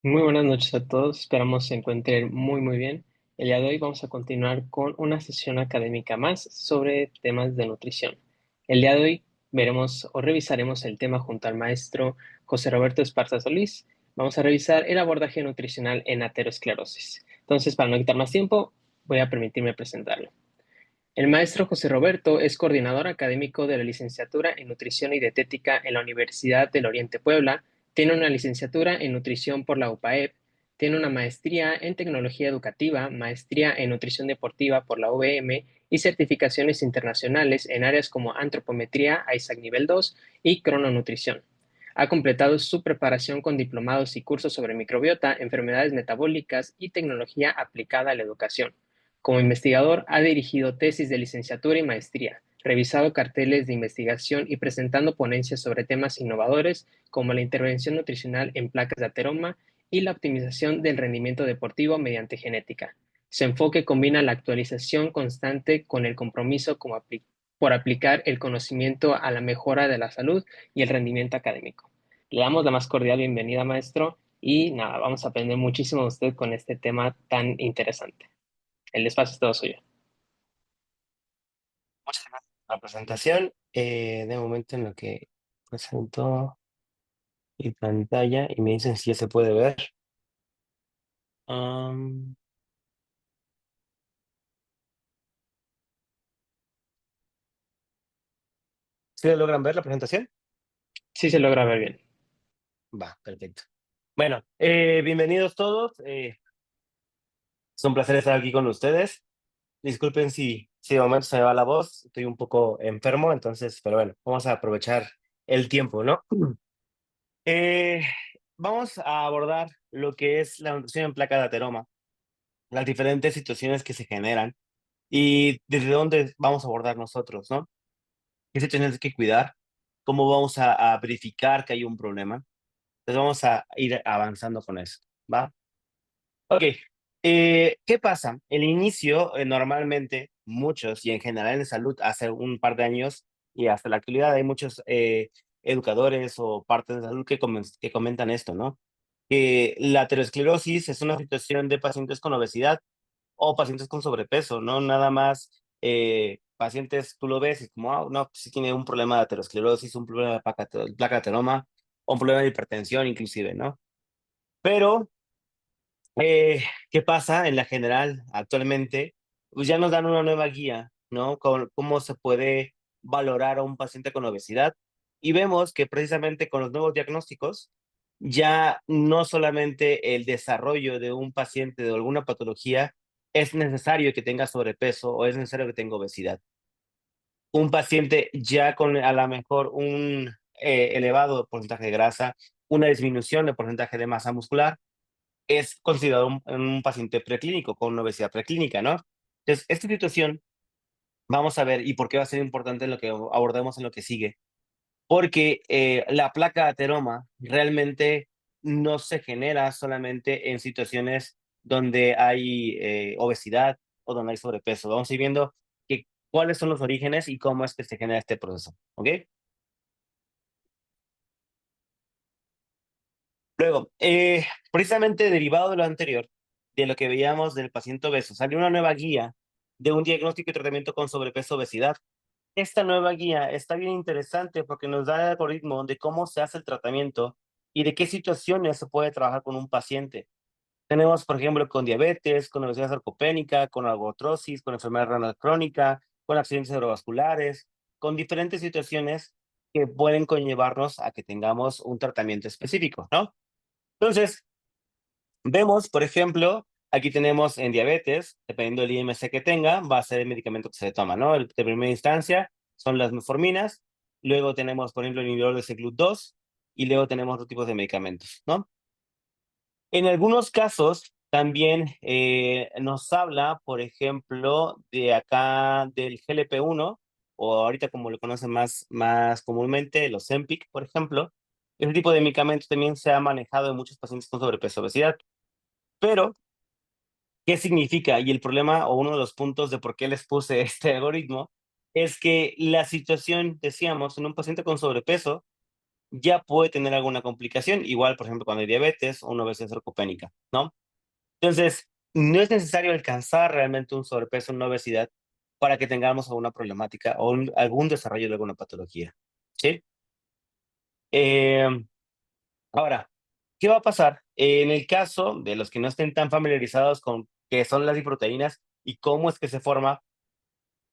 Muy buenas noches a todos, esperamos se encuentren muy bien. El día de hoy vamos a continuar con una sesión académica más sobre temas de nutrición. El día de hoy veremos o revisaremos el tema junto al maestro José Roberto Esparza Solís. Vamos a revisar el abordaje nutricional en aterosclerosis. Entonces, para no quitar más tiempo, voy a permitirme presentarlo. El maestro José Roberto es coordinador académico de la licenciatura en Nutrición y Dietética en la Universidad del Oriente Puebla, tiene una licenciatura en Nutrición por la UPAEP, tiene una maestría en Tecnología Educativa, maestría en Nutrición Deportiva por la UVM y certificaciones internacionales en áreas como antropometría, ISAC nivel 2 y crononutrición. Ha completado su preparación con diplomados y cursos sobre microbiota, enfermedades metabólicas y tecnología aplicada a la educación. Como investigador, ha dirigido tesis de licenciatura y maestría, revisado carteles de investigación y presentando ponencias sobre temas innovadores como la intervención nutricional en placas de ateroma y la optimización del rendimiento deportivo mediante genética. Su enfoque combina la actualización constante con el compromiso por aplicar el conocimiento a la mejora de la salud y el rendimiento académico. Le damos la más cordial bienvenida, maestro, y nada, vamos a aprender muchísimo de usted con este tema tan interesante. El espacio es todo suyo. Muchas gracias por la presentación. De momento en lo que presento mi pantalla y me dicen si ya se puede ver. Am, ¿Sí lo logran ver la presentación? Sí se logra ver bien. Va, perfecto. Bueno, bienvenidos todos. Es un placer estar aquí con ustedes. Disculpen si de momento se me va la voz. Estoy un poco enfermo, entonces, pero bueno, vamos a aprovechar el tiempo, ¿no? Eh, Vamos a abordar lo que es la nutrición en placa de ateroma, las diferentes situaciones que se generan y desde dónde vamos a abordar nosotros, ¿no? ¿Qué situaciones hay que cuidar? ¿Cómo vamos a verificar que hay un problema? Entonces vamos a ir avanzando con eso, ¿va? Ok, ¿qué pasa? El inicio, normalmente, muchos y en general en salud, hace un par de años y hasta la actualidad hay muchos educadores o partes de salud que comentan esto, ¿no? Que la aterosclerosis es una situación de pacientes con obesidad o pacientes con sobrepeso, no nada más, pacientes, tú lo ves y como, no, pues sí tiene un problema de aterosclerosis, un problema de placa de ateroma, o un problema de hipertensión inclusive, ¿no? Pero, ¿qué pasa en la general actualmente? Pues ya nos dan una nueva guía, ¿no? Con cómo se puede valorar a un paciente con obesidad, y vemos que precisamente con los nuevos diagnósticos, ya no solamente el desarrollo de un paciente de alguna patología es necesario que tenga sobrepeso o es necesario que tenga obesidad. Un paciente ya con a la mejor un, elevado porcentaje de grasa, una disminución del porcentaje de masa muscular, es considerado un paciente preclínico, con una obesidad preclínica, ¿no? Entonces, esta situación vamos a ver y por qué va a ser importante en lo que abordemos en lo que sigue. Porque, la placa de ateroma realmente no se genera solamente en situaciones donde hay, obesidad o donde hay sobrepeso. Vamos a ir viendo que cuáles son los orígenes y cómo es que se genera este proceso, ¿ok? Luego, precisamente derivado de lo anterior, de lo que veíamos del paciente obeso, salió una nueva guía de un diagnóstico y tratamiento con sobrepeso obesidad. Esta nueva guía está bien interesante porque nos da el algoritmo de cómo se hace el tratamiento y de qué situaciones se puede trabajar con un paciente. Tenemos, por ejemplo, con diabetes, con obesidad sarcopénica, con artrosis, con enfermedad renal crónica, con accidentes cerebrovasculares, con diferentes situaciones que pueden conllevarnos a que tengamos un tratamiento específico, ¿no? Entonces, vemos, por ejemplo, aquí tenemos en diabetes, dependiendo del IMC que tenga, va a ser el medicamento que se le toma, ¿no? De primera instancia son las metforminas, luego tenemos, por ejemplo, el inhibidor de CYCLUT2 y luego tenemos otros tipos de medicamentos, ¿no? En algunos casos también nos habla, por ejemplo, de acá del GLP-1, o ahorita como lo conocen más comúnmente, los Ozempic, por ejemplo. Ese tipo de medicamentos también se ha manejado en muchos pacientes con sobrepeso y obesidad. Pero, ¿qué significa? Y el problema, o uno de los puntos de por qué les puse este algoritmo, es que la situación, decíamos, en un paciente con sobrepeso, ya puede tener alguna complicación, igual, por ejemplo, cuando hay diabetes o una obesidad sarcopénica, ¿no? Entonces, no es necesario alcanzar realmente un sobrepeso, una obesidad, para que tengamos alguna problemática o algún desarrollo de alguna patología, ¿sí? Em, Ahora, ¿qué va a pasar en el caso de los que no estén tan familiarizados con qué son las lipoproteínas y cómo es que se forma?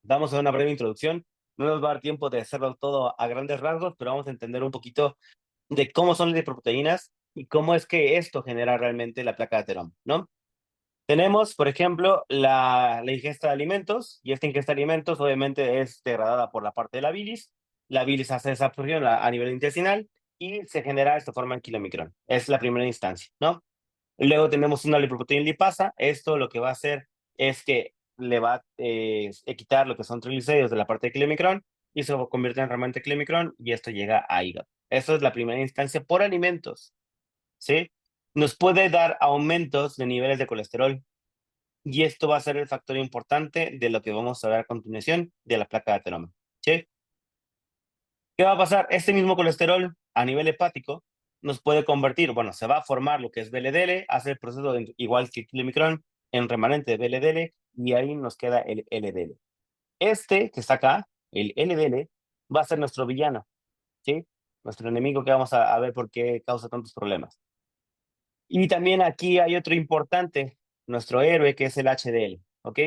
Vamos a dar una breve introducción. No nos va a dar tiempo de hacerlo todo a grandes rasgos, pero vamos a entender un poquito de cómo son las lipoproteínas y cómo es que esto genera realmente la placa de ateroma, ¿no? Tenemos, por ejemplo, la ingesta de alimentos, y esta ingesta de alimentos obviamente es degradada por la parte de la bilis. La bilis hace esa absorción a nivel intestinal y se genera esta forma en kilomicrón. Es la primera instancia, ¿no? Luego tenemos una lipoproteína lipasa. Esto lo que va a hacer es que le va a quitar lo que son triglicéridos de la parte de kilomicrón y se convierte en realmente kilomicrón y esto llega a hígado. Esto es la primera instancia por alimentos, ¿sí? Nos puede dar aumentos de niveles de colesterol y esto va a ser el factor importante de lo que vamos a ver a continuación de la placa de ateroma, ¿sí? ¿Qué va a pasar? Este mismo colesterol a nivel hepático nos puede convertir, bueno, se va a formar lo que es VLDL, hace el proceso igual que el kilomicrón en remanente de VLDL y ahí nos queda el LDL. Este que está acá, el LDL, va a ser nuestro villano, ¿sí? Nuestro enemigo que vamos a ver por qué causa tantos problemas. Y también aquí hay otro importante, nuestro héroe, que es el HDL, ¿ok?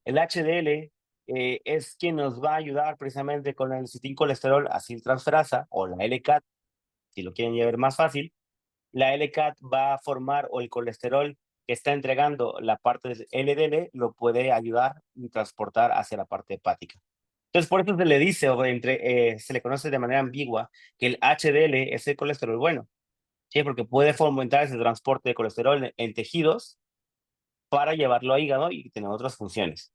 El HDL es quien nos va a ayudar precisamente con el colesterol aciltransferasa o la LCAT, si lo quieren ver más fácil. La LCAT va a formar, o el colesterol que está entregando la parte del LDL lo puede ayudar y transportar hacia la parte hepática. Entonces, por eso se le dice, se le conoce de manera ambigua, que el HDL es el colesterol bueno. Sí, porque puede fomentar ese transporte de colesterol en tejidos para llevarlo a hígado y tener otras funciones.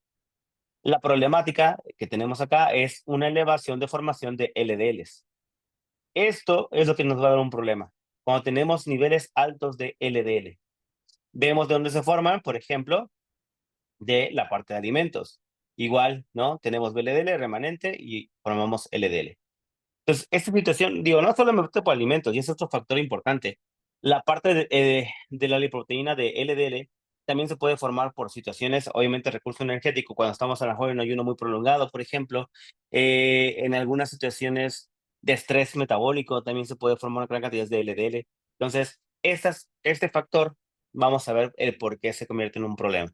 La problemática que tenemos acá es una elevación de formación de LDLs. Esto es lo que nos va a dar un problema. Cuando tenemos niveles altos de LDL, vemos de dónde se forman, por ejemplo, de la parte de alimentos. Igual, ¿no? Tenemos VLDL remanente y formamos LDL. Entonces, esta situación, digo, no solo me afecta por alimentos, y es otro factor importante. La parte de la lipoproteína de LDL también se puede formar por situaciones, obviamente, recurso energético, cuando estamos a lo mejor en ayuno muy prolongado, por ejemplo, en algunas situaciones de estrés metabólico también se puede formar una gran cantidad de LDL. Entonces, este factor, vamos a ver el por qué se convierte en un problema.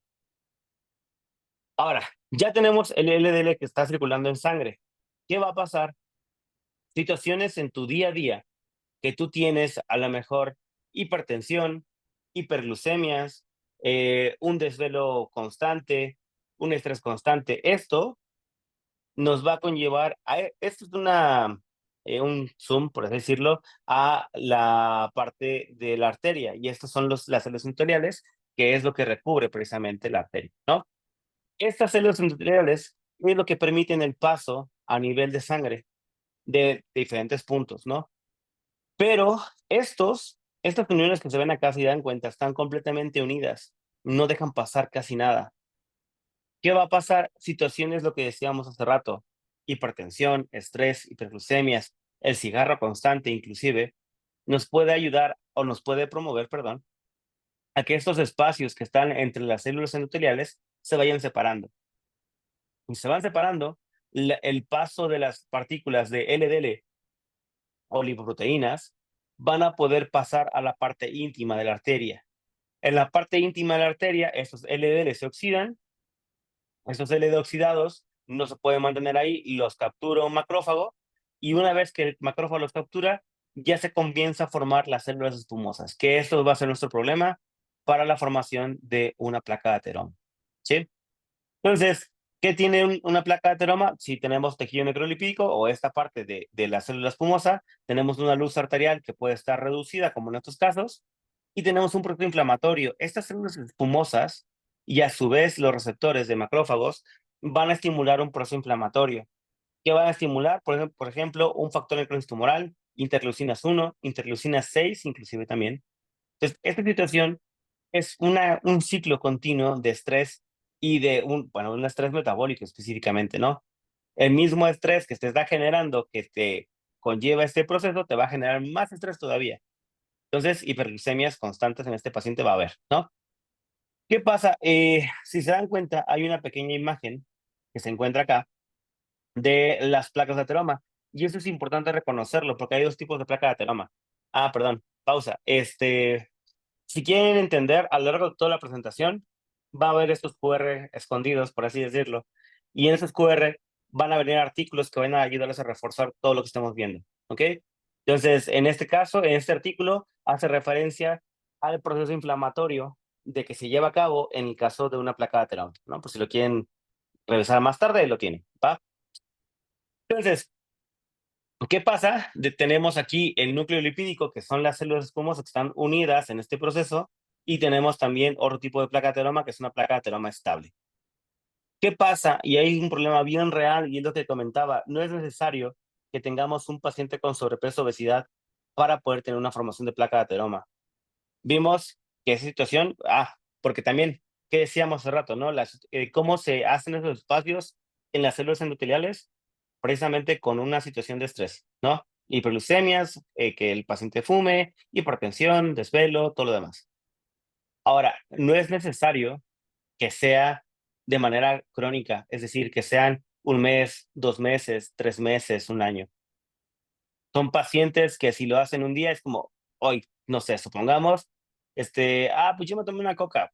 Ahora, ya tenemos el LDL que está circulando en sangre. ¿Qué va a pasar? Situaciones en tu día a día que tú tienes a lo mejor hipertensión, hiperglucemias, un desvelo constante, un estrés constante. Esto nos va a conllevar a, esto es un zoom, por así decirlo, a la parte de la arteria. Y estas son las células endoteliales, que es lo que recubre precisamente la arteria, ¿no? Estas células endoteliales es lo que permiten el paso a nivel de sangre de diferentes puntos, ¿no? Pero estas uniones que se ven acá, si dan cuenta, están completamente unidas, no dejan pasar casi nada. ¿Qué va a pasar? Situaciones, lo que decíamos hace rato, hipertensión, estrés, hiperglucemias, el cigarro constante inclusive, nos puede ayudar o nos puede promover, perdón, a que estos espacios que están entre las células endoteliales se vayan separando. Y se van separando, el paso de las partículas de LDL o lipoproteínas van a poder pasar a la parte íntima de la arteria. En la parte íntima de la arteria, estos LDL se oxidan, estos LDL oxidados no se pueden mantener ahí, los captura un macrófago, y una vez que el macrófago los captura, ya se comienza a formar las células espumosas, que esto va a ser nuestro problema para la formación de una placa de ateroma, ¿sí? Entonces, ¿qué tiene una placa de ateroma? Si tenemos tejido necrolipídico o esta parte de la célula espumosa, tenemos una luz arterial que puede estar reducida, como en estos casos, y tenemos un proceso inflamatorio. Estas células espumosas y a su vez los receptores de macrófagos van a estimular un proceso inflamatorio. ¿Qué van a estimular? Por ejemplo, un factor necrosis tumoral, interleucinas 1, interleucinas 6, inclusive también. Entonces, esta situación es un ciclo continuo de estrés y de bueno, un estrés metabólico específicamente, ¿no? El mismo estrés que te está generando que te conlleva este proceso te va a generar más estrés todavía. Entonces, hiperglicemias constantes en este paciente va a haber, ¿no? ¿Qué pasa? Si se dan cuenta, hay una pequeña imagen que se encuentra acá de las placas de ateroma. Y eso es importante reconocerlo porque hay dos tipos de placa de ateroma. Ah, perdón, pausa. Si quieren entender, a lo largo de toda la presentación va a haber estos QR escondidos, por así decirlo. Y en esos QR van a venir artículos que van a ayudarles a reforzar todo lo que estamos viendo. ¿Ok? Entonces, en este caso, en este artículo, hace referencia al proceso inflamatorio de que se lleva a cabo en el caso de una placa de ateroma, ¿no? Por si lo quieren revisar más tarde, lo tienen, ¿va? Entonces, ¿qué pasa? Tenemos aquí el núcleo lipídico, que son las células escumosas que están unidas en este proceso, y tenemos también otro tipo de placa de ateroma, que es una placa de ateroma estable. ¿Qué pasa? Y hay un problema bien real, y es lo que comentaba, no es necesario que tengamos un paciente con sobrepeso, obesidad, para poder tener una formación de placa de ateroma. Vimos que esa situación, porque también, ¿qué decíamos hace rato, no? Cómo se hacen esos espacios en las células endoteliales, precisamente con una situación de estrés, ¿no? Hiperglucemias, que el paciente fume, hipertensión, desvelo, todo lo demás. Ahora, no es necesario que sea de manera crónica, es decir, que sean un mes, 2 meses, 3 meses, un año. Son pacientes que si lo hacen un día es como, hoy, no sé, supongamos, pues yo me tomé una coca,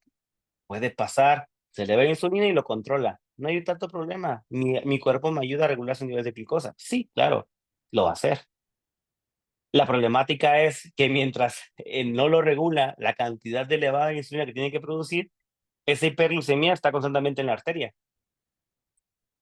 puede pasar, se le ve insulina y lo controla, no hay tanto problema, mi cuerpo me ayuda a regular sus niveles de glucosa. Sí, claro, lo va a hacer. La problemática es que mientras no lo regula la cantidad de elevada de insulina que tiene que producir, esa hiperglucemia está constantemente en la arteria.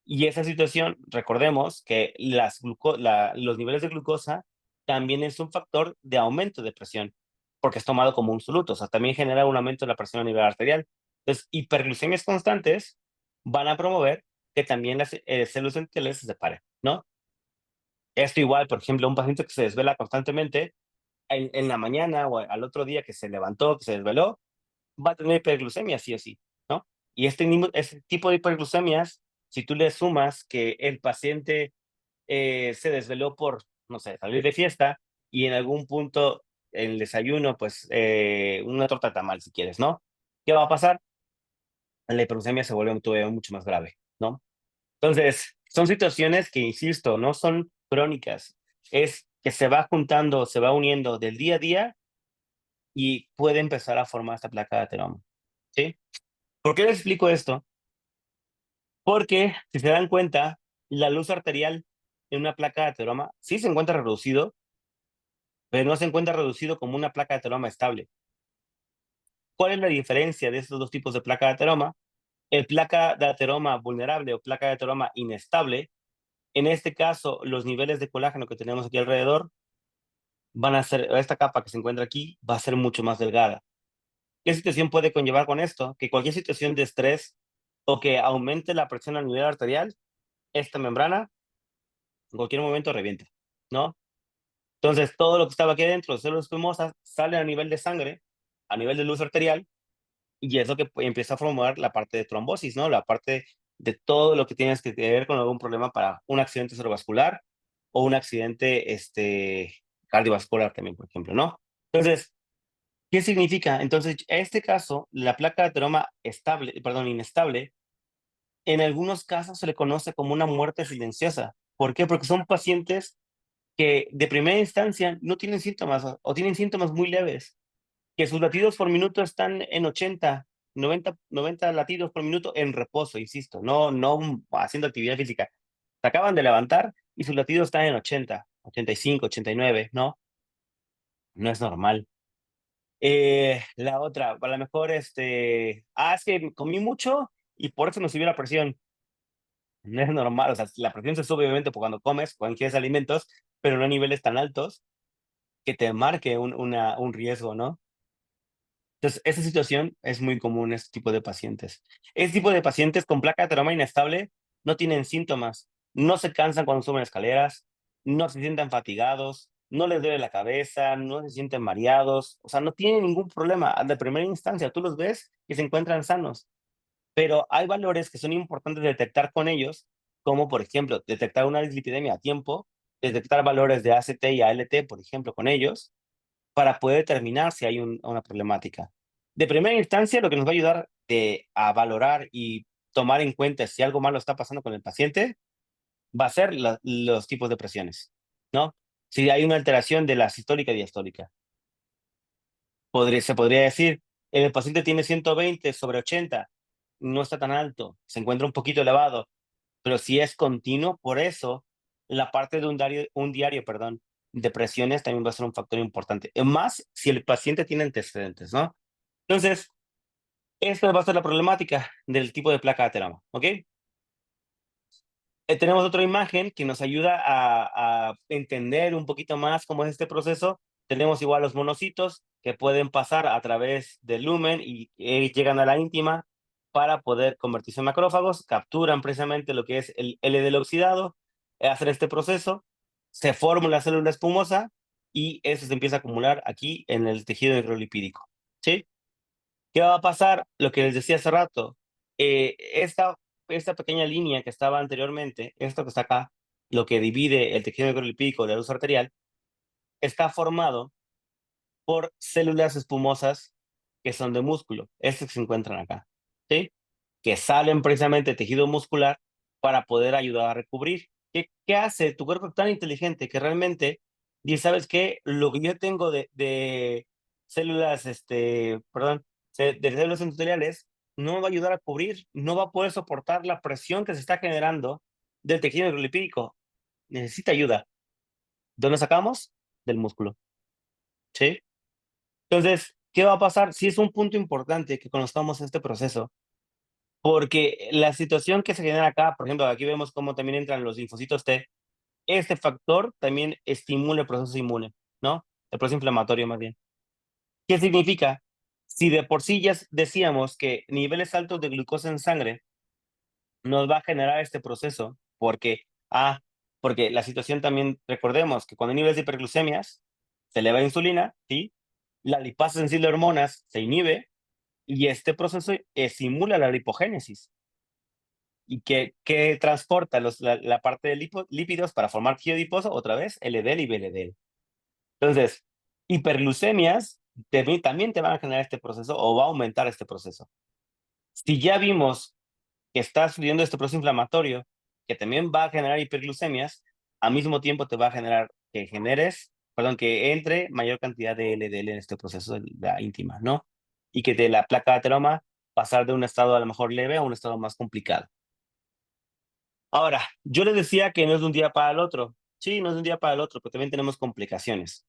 Y esa situación, recordemos que los niveles de glucosa también es un factor de aumento de presión, porque es tomado como un soluto, o sea, también genera un aumento de la presión a nivel arterial. Entonces, hiperglucemias constantes van a promover que también las células endoteliales se separen, ¿no? Esto igual, por ejemplo, un paciente que se desvela constantemente, en la mañana o al otro día que se levantó, que se desveló, va a tener hiperglucemia sí o sí, ¿no? Y este tipo de hiperglucemias, si tú le sumas que el paciente se desveló por, no sé, salir de fiesta y en algún punto el desayuno, pues una torta de tamal si quieres, ¿no? ¿Qué va a pasar? La hiperglucemia se vuelve todavía mucho más grave, ¿no? Entonces, son situaciones que, insisto, no son crónicas, es que se va juntando, se va uniendo del día a día y puede empezar a formar esta placa de ateroma, ¿sí? ¿Por qué les explico esto? Porque, si se dan cuenta, la luz arterial en una placa de ateroma sí se encuentra reducido, pero no se encuentra reducido como una placa de ateroma estable. ¿Cuál es la diferencia de estos dos tipos de placa de ateroma? El placa de ateroma vulnerable o placa de ateroma inestable, en este caso, los niveles de colágeno que tenemos aquí alrededor van a ser, esta capa que se encuentra aquí va a ser mucho más delgada. ¿Qué situación puede conllevar con esto? Que cualquier situación de estrés o que aumente la presión a nivel arterial, esta membrana en cualquier momento revienta, ¿no? Entonces, todo lo que estaba aquí adentro, las células escamosas, sale a nivel de sangre, a nivel de luz arterial, y es lo que empieza a formar la parte de trombosis, ¿no? La parte de todo lo que tienes que ver con algún problema para un accidente cerebrovascular o un accidente cardiovascular también, por ejemplo, ¿no? Entonces, ¿qué significa? Entonces, en este caso, la placa de ateroma estable, perdón, inestable, en algunos casos se le conoce como una muerte silenciosa. ¿Por qué? Porque son pacientes que de primera instancia no tienen síntomas o tienen síntomas muy leves, que sus latidos por minuto están en 80, 90 latidos por minuto en reposo, insisto, no haciendo actividad física. Se acaban de levantar y sus latidos están en 80, 85, 89, ¿no? No es normal. La otra, a lo mejor, es que comí mucho y por eso me subió la presión. No es normal, o sea, la presión se sube obviamente cuando comes, cuando ingieres alimentos, pero no a niveles tan altos que te marque un riesgo, ¿no? Entonces, esa situación es muy común en este tipo de pacientes. Este tipo de pacientes con placa de ateroma inestable no tienen síntomas, no se cansan cuando suben escaleras, no se sienten fatigados, no les duele la cabeza, no se sienten mareados, o sea, no tienen ningún problema. De primera instancia, tú los ves y se encuentran sanos, pero hay valores que son importantes detectar con ellos, como por ejemplo, detectar una dislipidemia a tiempo detectar valores de ACT y ALT, por ejemplo, con ellos, para poder determinar si hay una problemática. De primera instancia, lo que nos va a ayudar a valorar y tomar en cuenta si algo malo está pasando con el paciente va a ser los tipos de presiones, ¿no? Si hay una alteración de la sistólica y diastólica. Se podría decir, el paciente tiene 120 sobre 80, no está tan alto, se encuentra un poquito elevado, pero si es continuo, por eso la parte de un diario, perdón, de presiones también va a ser un factor importante. Más si el paciente tiene antecedentes, ¿no? Entonces, esta va a ser la problemática del tipo de placa de ateroma, ¿ok? Tenemos otra imagen que nos ayuda a entender un poquito más cómo es este proceso. Tenemos igual los monocitos que pueden pasar a través del lumen y llegan a la íntima para poder convertirse en macrófagos, capturan precisamente lo que es el LDL oxidado, hacen este proceso, se forma la célula espumosa y eso se empieza a acumular aquí en el tejido necrolipídico, ¿sí? ¿Qué va a pasar? Lo que les decía hace rato, esta pequeña línea que estaba anteriormente, esto que está acá, lo que divide el tejido necrolipídico de la luz arterial, está formado por células espumosas que son de músculo, estas que se encuentran acá, ¿sí? Que salen precisamente del tejido muscular para poder ayudar a recubrir. ¿Qué hace tu cuerpo tan inteligente que realmente dice, sabes qué? Lo que yo tengo de células, perdón, de células endoteliales, no me va a ayudar a cubrir, no va a poder soportar la presión que se está generando del tejido necrolipídico. Necesita ayuda. ¿Dónde sacamos? Del músculo, ¿sí? Entonces, ¿qué va a pasar? Sí es un punto importante que conozcamos este proceso, porque la situación que se genera acá, por ejemplo, aquí vemos cómo también entran los linfocitos T, este factor también estimula el proceso inmune, ¿no? El proceso inflamatorio más bien. ¿Qué significa? Si de por sí ya decíamos que niveles altos de glucosa en sangre nos va a generar este proceso, porque la situación también, recordemos que cuando hay niveles de hiperglucemias, se eleva insulina, ¿sí? La lipasa sensible de hormonas se inhibe, y este proceso simula la lipogénesis y que transporta la parte de lípidos para formar tejido adiposo, otra vez LDL y VLDL. Entonces, hiperglucemias también te van a generar este proceso o va a aumentar este proceso. Si ya vimos que estás subiendo este proceso inflamatorio, que también va a generar hiperglucemias, al mismo tiempo te va a generar que entre mayor cantidad de LDL en este proceso de la íntima, ¿no? Y que de la placa de ateroma pasar de un estado a lo mejor leve a un estado más complicado. Ahora, yo les decía que no es de un día para el otro. Sí, no es de un día para el otro, pero también tenemos complicaciones.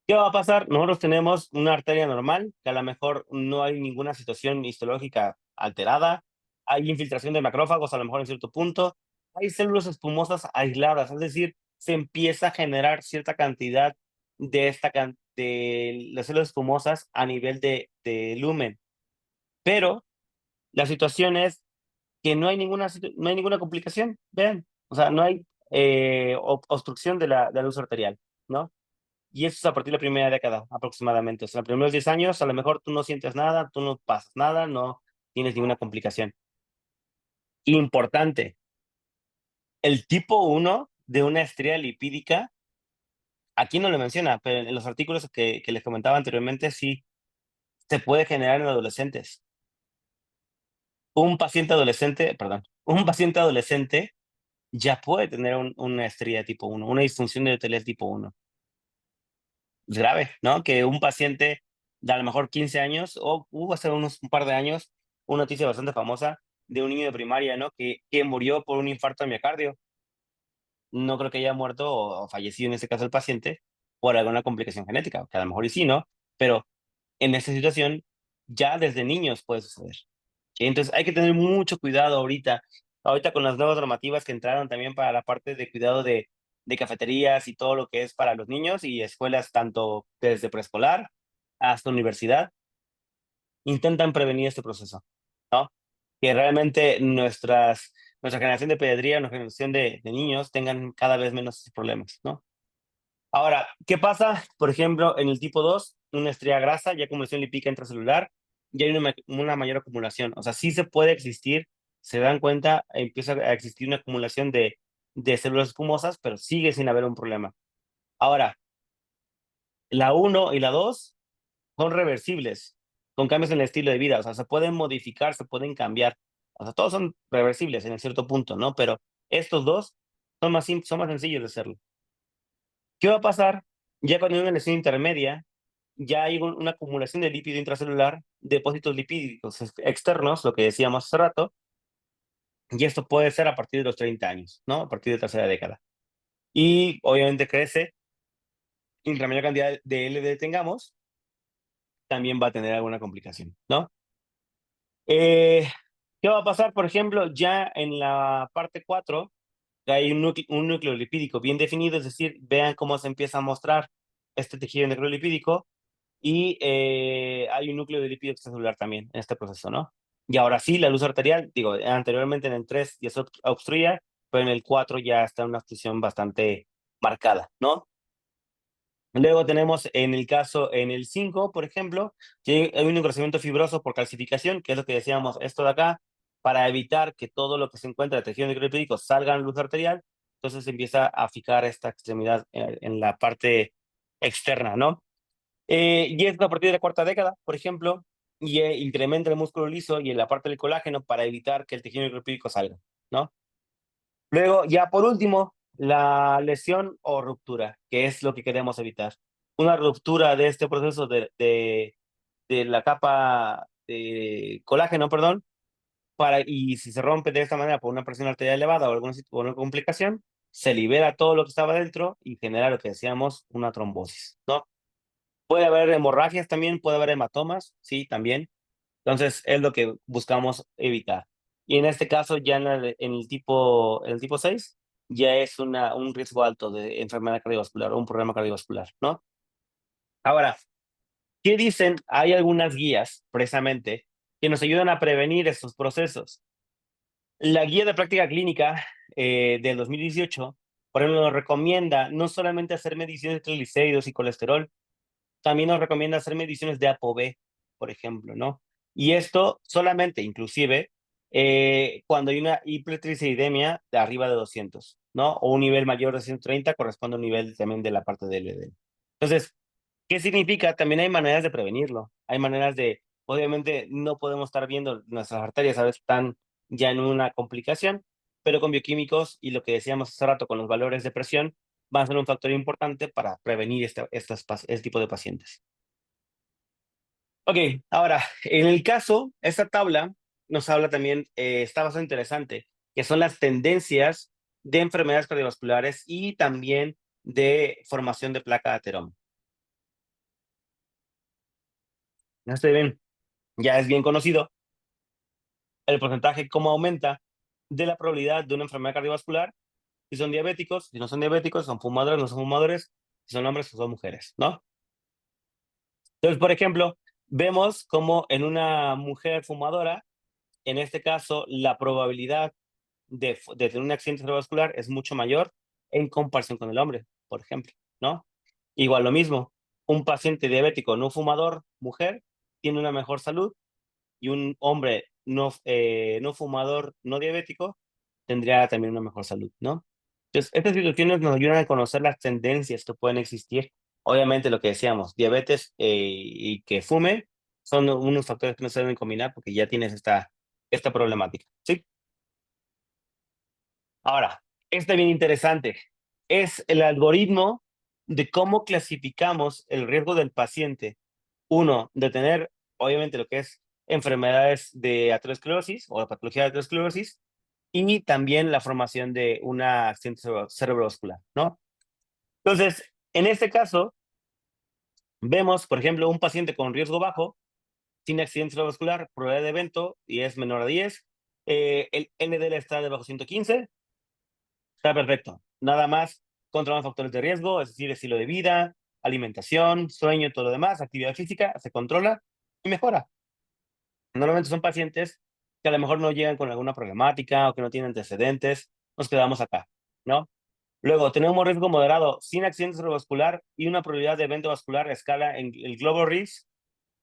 ¿Qué va a pasar? Nosotros tenemos una arteria normal, que a lo mejor no hay ninguna situación histológica alterada, hay infiltración de macrófagos a lo mejor en cierto punto, hay células espumosas aisladas, es decir, se empieza a generar cierta cantidad de las células espumosas a nivel de lumen, pero la situación es que no hay ninguna complicación, vean, o sea, no hay obstrucción de la luz arterial, ¿no? Y eso es a partir de la primera década aproximadamente. O sea, los primeros 10 años, a lo mejor tú no sientes nada, tú no pasas nada, no tienes ninguna complicación. Importante, el tipo 1 de una estría lipídica, aquí no lo menciona, pero en los artículos que les comentaba anteriormente, sí se puede generar en adolescentes. Un paciente adolescente ya puede tener una estría tipo 1, una disfunción de endotelio tipo 1. Es grave, ¿no? Que un paciente de a lo mejor 15 años, o hubo hace un par de años, una noticia bastante famosa de un niño de primaria, ¿no? Que murió por un infarto de miocardio. No creo que haya muerto o fallecido en este caso el paciente por alguna complicación genética, que a lo mejor y sí, ¿no? Pero en esta situación ya desde niños puede suceder. ¿Sí? Entonces hay que tener mucho cuidado ahorita con las nuevas normativas que entraron también para la parte de cuidado de cafeterías y todo lo que es para los niños y escuelas tanto desde preescolar hasta universidad, intentan prevenir este proceso, ¿no? Que realmente nuestra generación de pediatría, nuestra generación de niños tengan cada vez menos problemas, ¿no? Ahora, ¿qué pasa? Por ejemplo, en el tipo 2, una estría grasa, ya acumulación lipídica intracelular, ya hay una mayor acumulación. O sea, sí se puede existir, se dan cuenta, empieza a existir una acumulación de células escumosas, pero sigue sin haber un problema. Ahora, la uno y la 2 son reversibles, con cambios en el estilo de vida, o sea, se pueden modificar, se pueden cambiar. O sea, todos son reversibles en cierto punto, ¿no? Pero estos dos son más sencillos de hacerlo. ¿Qué va a pasar? Ya cuando hay una lesión intermedia, ya hay una acumulación de lípido intracelular, depósitos lipídicos externos, lo que decíamos hace rato, y esto puede ser a partir de los 30 años, ¿no? A partir de tercera década. Y obviamente crece, y la mayor cantidad de LD tengamos, también va a tener alguna complicación, ¿no? Eh, ¿Qué va a pasar, por ejemplo, ya en la parte 4? Hay un núcleo lipídico bien definido, es decir, vean cómo se empieza a mostrar este tejido necrolipídico y hay un núcleo de lípido extracelular también en este proceso, ¿no? Y ahora sí, la luz arterial, digo, anteriormente en el 3 ya se obstruía, pero en el 4 ya está una obstrucción bastante marcada, ¿no? Luego tenemos en el caso, en el 5, por ejemplo, que hay un engrosamiento fibroso por calcificación, que es lo que decíamos, esto de acá, para evitar que todo lo que se encuentra en el tejido necrolípico salga en luz arterial, entonces se empieza a fijar esta extremidad en la parte externa, ¿no? Y es a partir de la cuarta década, por ejemplo, y incrementa el músculo liso y en la parte del colágeno para evitar que el tejido necrolípico salga, ¿no? Luego, ya por último, la lesión o ruptura, que es lo que queremos evitar. Una ruptura de este proceso de la capa de colágeno, perdón, y si se rompe de esta manera por una presión arterial elevada o o alguna complicación, se libera todo lo que estaba dentro y genera lo que decíamos, una trombosis, ¿no? Puede haber hemorragias también, puede haber hematomas, sí, también. Entonces, es lo que buscamos evitar. Y en este caso, ya en el tipo 6 ya es un riesgo alto de enfermedad cardiovascular o un problema cardiovascular, ¿no? Ahora, ¿qué dicen? Hay algunas guías, precisamente, que nos ayudan a prevenir estos procesos. La guía de práctica clínica del 2018, por ejemplo, nos recomienda no solamente hacer mediciones de triglicéridos y colesterol, también nos recomienda hacer mediciones de ApoB, por ejemplo, ¿no? Y esto solamente, inclusive, cuando hay una hipertrigliceridemia de arriba de 200, ¿no? O un nivel mayor de 130 corresponde a un nivel también de la parte del LDL. Entonces, ¿qué significa? También hay maneras de prevenirlo. Hay maneras de, obviamente, no podemos estar viendo nuestras arterias, a veces están ya en una complicación, pero con bioquímicos y lo que decíamos hace rato con los valores de presión, va a ser un factor importante para prevenir este tipo de pacientes. Ok, ahora, en el caso, esta tabla nos habla también, está bastante interesante, que son las tendencias de enfermedades cardiovasculares y también de formación de placa de ateroma. Ya estoy bien, ya es bien conocido el porcentaje, cómo aumenta de la probabilidad de una enfermedad cardiovascular, si son diabéticos, si no son diabéticos, son fumadores, no son fumadores, si son hombres o son mujeres, ¿no? Entonces, por ejemplo, vemos como en una mujer fumadora, en este caso, la probabilidad de tener un accidente cerebrovascular es mucho mayor en comparación con el hombre, por ejemplo, ¿no? Igual lo mismo, un paciente diabético no fumador, mujer, tiene una mejor salud y un hombre no fumador, no diabético, tendría también una mejor salud, ¿no? Entonces, estas situaciones nos ayudan a conocer las tendencias que pueden existir. Obviamente, lo que decíamos, diabetes y que fume son unos factores que no se deben combinar porque ya tienes esta problemática, ¿sí? Ahora, este bien interesante. Es el algoritmo de cómo clasificamos el riesgo del paciente. Uno, de tener, obviamente, lo que es enfermedades de aterosclerosis o de patología de aterosclerosis y también la formación de un accidente cerebrovascular, ¿no? Entonces, en este caso, vemos, por ejemplo, un paciente con riesgo bajo, sin accidente cerebrovascular, probabilidad de evento y es menor a 10. El NDL está debajo de 115. Está perfecto. Nada más controlan factores de riesgo, es decir, estilo de vida, alimentación, sueño, todo lo demás, actividad física, se controla y mejora. Normalmente son pacientes que a lo mejor no llegan con alguna problemática o que no tienen antecedentes, nos quedamos acá, ¿no? Luego, tenemos riesgo moderado sin accidente cerebrovascular y una probabilidad de evento vascular a escala en el Global Risk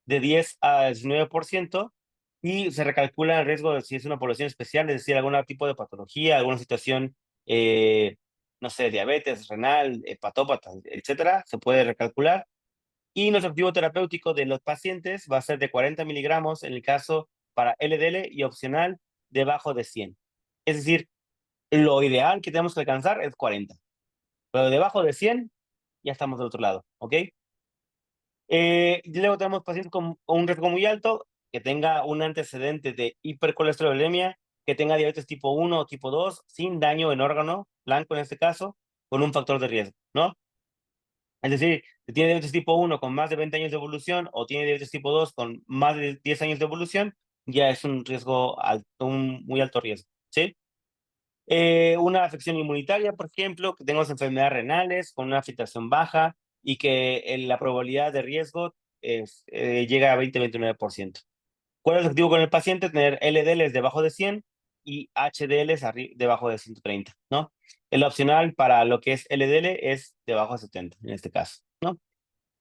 de 10 a 19% y se recalcula el riesgo de si es una población especial, es decir, algún tipo de patología, alguna situación no sé, diabetes, renal, hepatópata, etcétera, se puede recalcular. Y nuestro objetivo terapéutico de los pacientes va a ser de 40 miligramos en el caso para LDL y opcional debajo de 100. Es decir, lo ideal que tenemos que alcanzar es 40, pero debajo de 100 ya estamos del otro lado, ¿ok? Y luego tenemos pacientes con un riesgo muy alto, que tenga un antecedente de hipercolesterolemia, que tenga diabetes tipo 1 o tipo 2, sin daño en órgano blanco en este caso, con un factor de riesgo, ¿no? Es decir, si tiene diabetes tipo 1 con más de 20 años de evolución o tiene diabetes tipo 2 con más de 10 años de evolución, ya es un riesgo alto, un muy alto riesgo, ¿sí? Una afección inmunitaria, por ejemplo, que tengamos enfermedades renales con una filtración baja y que la probabilidad de riesgo llega a 20-29%. ¿Cuál es el objetivo con el paciente? Tener LDLs debajo de 100 y HDLs debajo de 130, ¿no? El opcional para lo que es LDL es debajo de 70, en este caso, ¿no?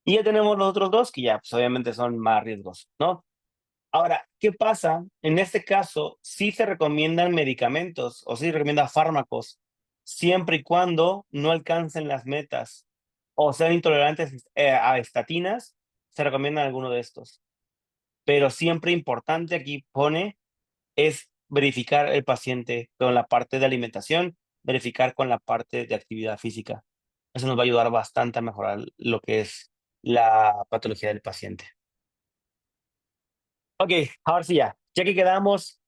Y ya tenemos los otros dos que ya, pues, obviamente son más riesgos, ¿no? Ahora, ¿qué pasa? En este caso, sí se recomiendan medicamentos o sí se recomiendan fármacos, siempre y cuando no alcancen las metas o sean intolerantes a estatinas, se recomiendan alguno de estos. Pero siempre importante aquí pone es verificar el paciente con la parte de alimentación, verificar con la parte de actividad física. Eso nos va a ayudar bastante a mejorar lo que es la patología del paciente. Ok, ahora sí ya que quedamos,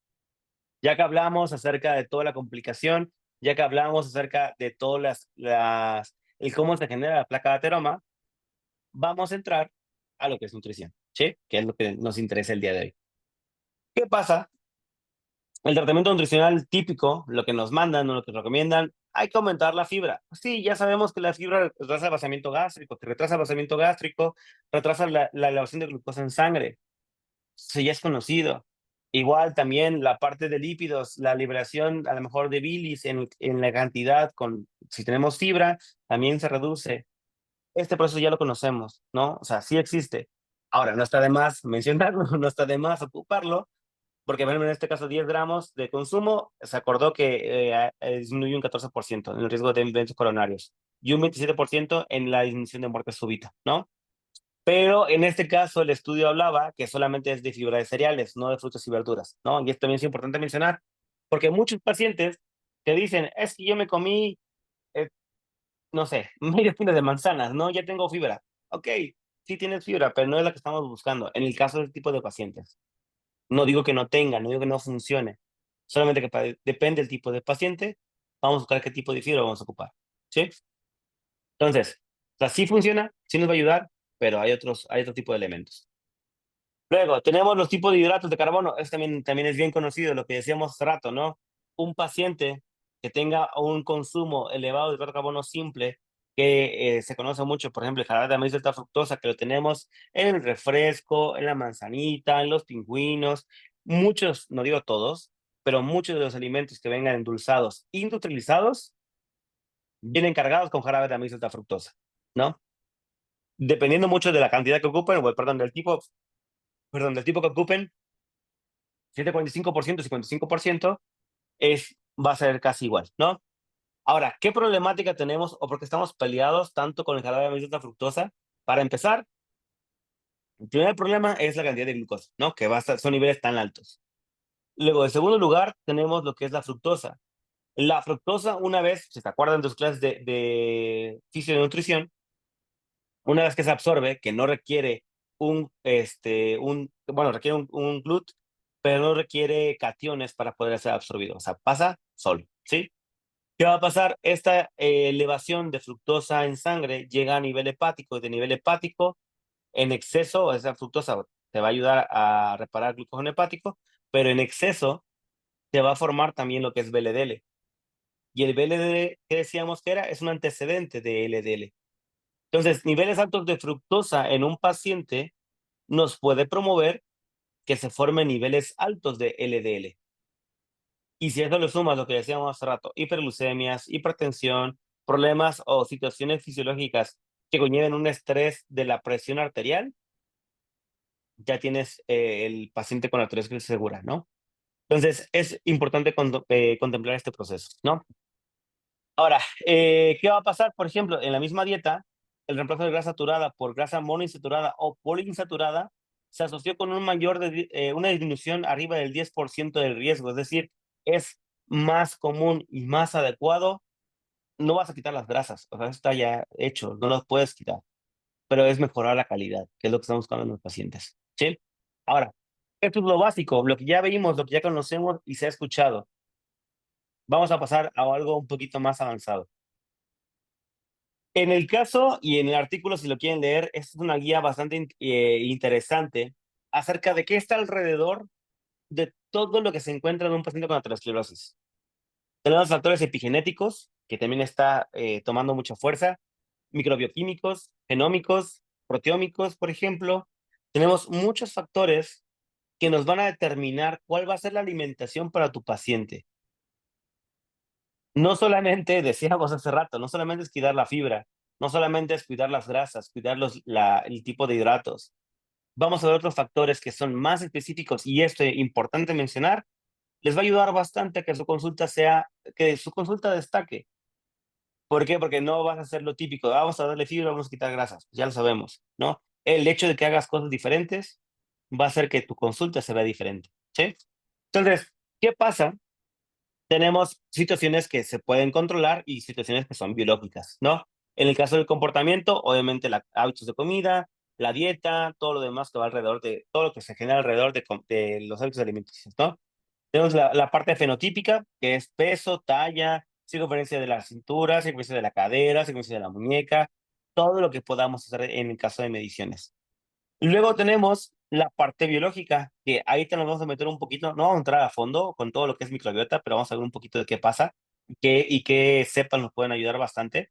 ya que hablamos acerca de toda la complicación, ya que hablamos acerca de todas el cómo se genera la placa de ateroma, vamos a entrar a lo que es nutrición, ¿sí? Que es lo que nos interesa el día de hoy. ¿Qué pasa? El tratamiento nutricional típico, lo que nos mandan o lo que recomiendan, hay que aumentar la fibra. Sí, ya sabemos que la fibra retrasa el vaciamiento gástrico, que retrasa el vaciamiento gástrico, retrasa la elevación de glucosa en sangre. Eso ya es conocido. Igual también la parte de lípidos, la liberación a lo mejor de bilis en la cantidad, si tenemos fibra, también se reduce. Este proceso ya lo conocemos, ¿no? O sea, sí existe. Ahora, no está de más mencionarlo, no está de más ocuparlo, porque por ejemplo, en este caso 10 gramos de consumo, se acordó que disminuye un 14% en el riesgo de eventos coronarios y un 27% en la disminución de muerte súbita, ¿no? Pero en este caso el estudio hablaba que solamente es de fibra de cereales, no de frutas y verduras, ¿no? Y esto también es importante mencionar, porque muchos pacientes te dicen, es que yo me comí, eh, no sé, medio kilo de manzanas, ¿no? Ya tengo fibra. Ok, sí tienes fibra, pero no es la que estamos buscando en el caso del tipo de pacientes. No digo que no tenga, no digo que no funcione, solamente que depende del tipo de paciente, vamos a buscar qué tipo de fibra vamos a ocupar, ¿sí? Entonces, o sea, sí funciona, sí nos va a ayudar, pero hay otro tipo de elementos. Luego, tenemos los tipos de hidratos de carbono. Eso también es bien conocido, lo que decíamos hace rato, ¿no? Un paciente que tenga un consumo elevado de hidrato de carbono simple, que se conoce mucho, por ejemplo, el jarabe de maíz alta fructosa, que lo tenemos en el refresco, en la manzanita, en los pingüinos, muchos, no digo todos, pero muchos de los alimentos que vengan endulzados, industrializados, vienen cargados con jarabe de maíz alta fructosa, ¿no? Dependiendo mucho de la cantidad que ocupen, o perdón, del tipo que ocupen, si es de 45%, 55%, va a ser casi igual, ¿no? Ahora, ¿qué problemática tenemos o por qué estamos peleados tanto con el jarabe de maíz alta fructosa? Para empezar, el primer problema es la cantidad de glucosa, ¿no? Que son niveles tan altos. Luego, en segundo lugar, tenemos lo que es la fructosa. La fructosa, una vez, si te acuerdan de tus clases de fisio de nutrición, una vez que se absorbe, que no requiere bueno, requiere un GLUT, pero no requiere cationes para poder ser absorbido. O sea, pasa solo, ¿sí? ¿Qué va a pasar? Esta elevación de fructosa en sangre llega a nivel hepático y de nivel hepático en exceso, esa fructosa te va a ayudar a reparar el glucógeno hepático, pero en exceso te va a formar también lo que es VLDL. Y el VLDL, ¿qué decíamos que era? Es un antecedente de LDL. Entonces, niveles altos de fructosa en un paciente nos puede promover que se formen niveles altos de LDL. Y si a eso le sumas lo que decíamos hace rato, hiperglucemias, hipertensión, problemas o situaciones fisiológicas que conlleven un estrés de la presión arterial, ya tienes el paciente con arteriosclerosis segura, ¿no? Entonces, es importante contemplar este proceso, ¿no? Ahora, ¿qué va a pasar? Por ejemplo, en la misma dieta, el reemplazo de grasa saturada por grasa monoinsaturada o poliinsaturada se asoció con una disminución arriba del 10% del riesgo, es decir, es más común y más adecuado. No vas a quitar las grasas, o sea, eso está ya hecho, no las puedes quitar, pero es mejorar la calidad, que es lo que estamos buscando en los pacientes, ¿sí? Ahora, esto es lo básico, lo que ya vimos, lo que ya conocemos y se ha escuchado. Vamos a pasar a algo un poquito más avanzado. En el caso y en el artículo, si lo quieren leer, es una guía bastante interesante acerca de qué está alrededor de todo lo que se encuentra en un paciente con aterosclerosis. Tenemos factores epigenéticos, que también está tomando mucha fuerza, microbioquímicos, genómicos, proteómicos, por ejemplo. Tenemos muchos factores que nos van a determinar cuál va a ser la alimentación para tu paciente. No solamente, decíamos hace rato, no solamente es cuidar la fibra, no solamente es cuidar las grasas, cuidar el tipo de hidratos. Vamos a ver otros factores que son más específicos y esto es importante mencionar, les va a ayudar bastante a que su consulta destaque. ¿Por qué? Porque no vas a hacer lo típico, vamos a darle fibra, vamos a quitar grasas, ya lo sabemos, ¿no? El hecho de que hagas cosas diferentes va a hacer que tu consulta se vea diferente, ¿sí? Entonces, ¿qué pasa? Tenemos situaciones que se pueden controlar y situaciones que son biológicas, ¿no? En el caso del comportamiento, obviamente, los hábitos de comida, la dieta, todo lo demás que va alrededor de, todo lo que se genera alrededor de los hábitos alimenticios, ¿no? Tenemos la parte fenotípica, que es peso, talla, circunferencia de la cintura, circunferencia de la cadera, circunferencia de la muñeca, todo lo que podamos hacer en el caso de mediciones. Luego tenemos la parte biológica, que ahí te nos vamos a meter un poquito, no vamos a entrar a fondo con todo lo que es microbiota, pero vamos a ver un poquito de qué pasa y qué cepas nos pueden ayudar bastante.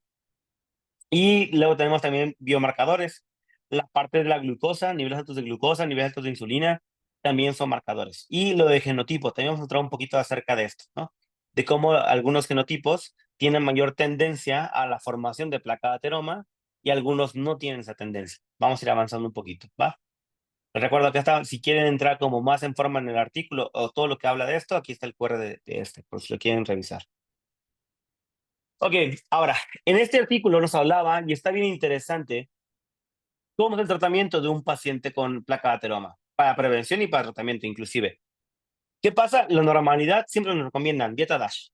Y luego tenemos también biomarcadores. La parte de la glucosa, niveles altos de glucosa, niveles altos de insulina, también son marcadores. Y lo de genotipo, también vamos a entrar un poquito acerca de esto, ¿no? De cómo algunos genotipos tienen mayor tendencia a la formación de placa de ateroma y algunos no tienen esa tendencia. Vamos a ir avanzando un poquito, ¿va? Les recuerdo que si quieren entrar como más en forma en el artículo o todo lo que habla de esto, aquí está el QR de este, por si lo quieren revisar. Ok, ahora, en este artículo nos hablaba, y está bien interesante, cómo es el tratamiento de un paciente con placa de ateroma, para prevención y para tratamiento inclusive. ¿Qué pasa? La normalidad siempre nos recomiendan dieta DASH.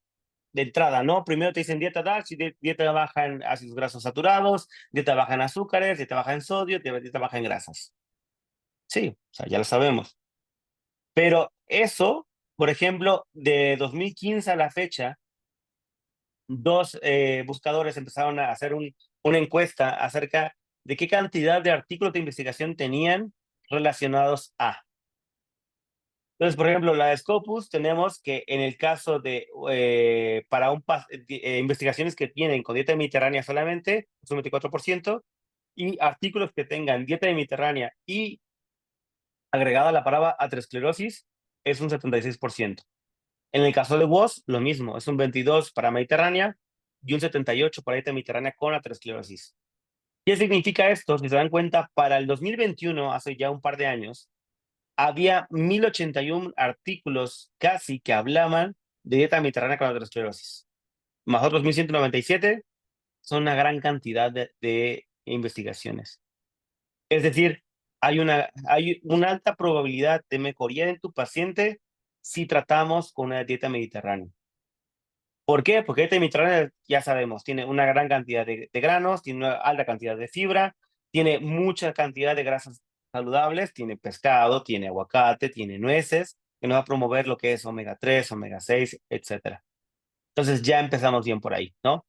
De entrada, ¿no? Primero te dicen dieta DASH, dieta baja en ácidos grasos saturados, dieta baja en azúcares, dieta baja en sodio, dieta baja en grasas. Sí, o sea, ya lo sabemos. Pero eso, por ejemplo, de 2015 a la fecha, dos buscadores empezaron a hacer una encuesta acerca de qué cantidad de artículos de investigación tenían relacionados a. Entonces, por ejemplo, la de Scopus tenemos que en el caso de investigaciones que tienen con dieta mediterránea solamente, es un 24%, y artículos que tengan dieta mediterránea y agregada la palabra aterosclerosis es un 76%. En el caso de WOS, lo mismo, es un 22 para Mediterránea y un 78 para dieta mediterránea con aterosclerosis. ¿Qué significa esto? Si se dan cuenta, para el 2021, hace ya un par de años, había 1081 artículos casi que hablaban de dieta mediterránea con aterosclerosis, más otros 1197, son una gran cantidad de investigaciones. Es decir, hay una alta probabilidad de mejoría en tu paciente si tratamos con una dieta mediterránea. ¿Por qué? Porque este mediterráneo, ya sabemos, tiene una gran cantidad de granos, tiene una alta cantidad de fibra, tiene mucha cantidad de grasas saludables, tiene pescado, tiene aguacate, tiene nueces, que nos va a promover lo que es omega 3, omega 6, etcétera. Entonces ya empezamos bien por ahí, ¿no?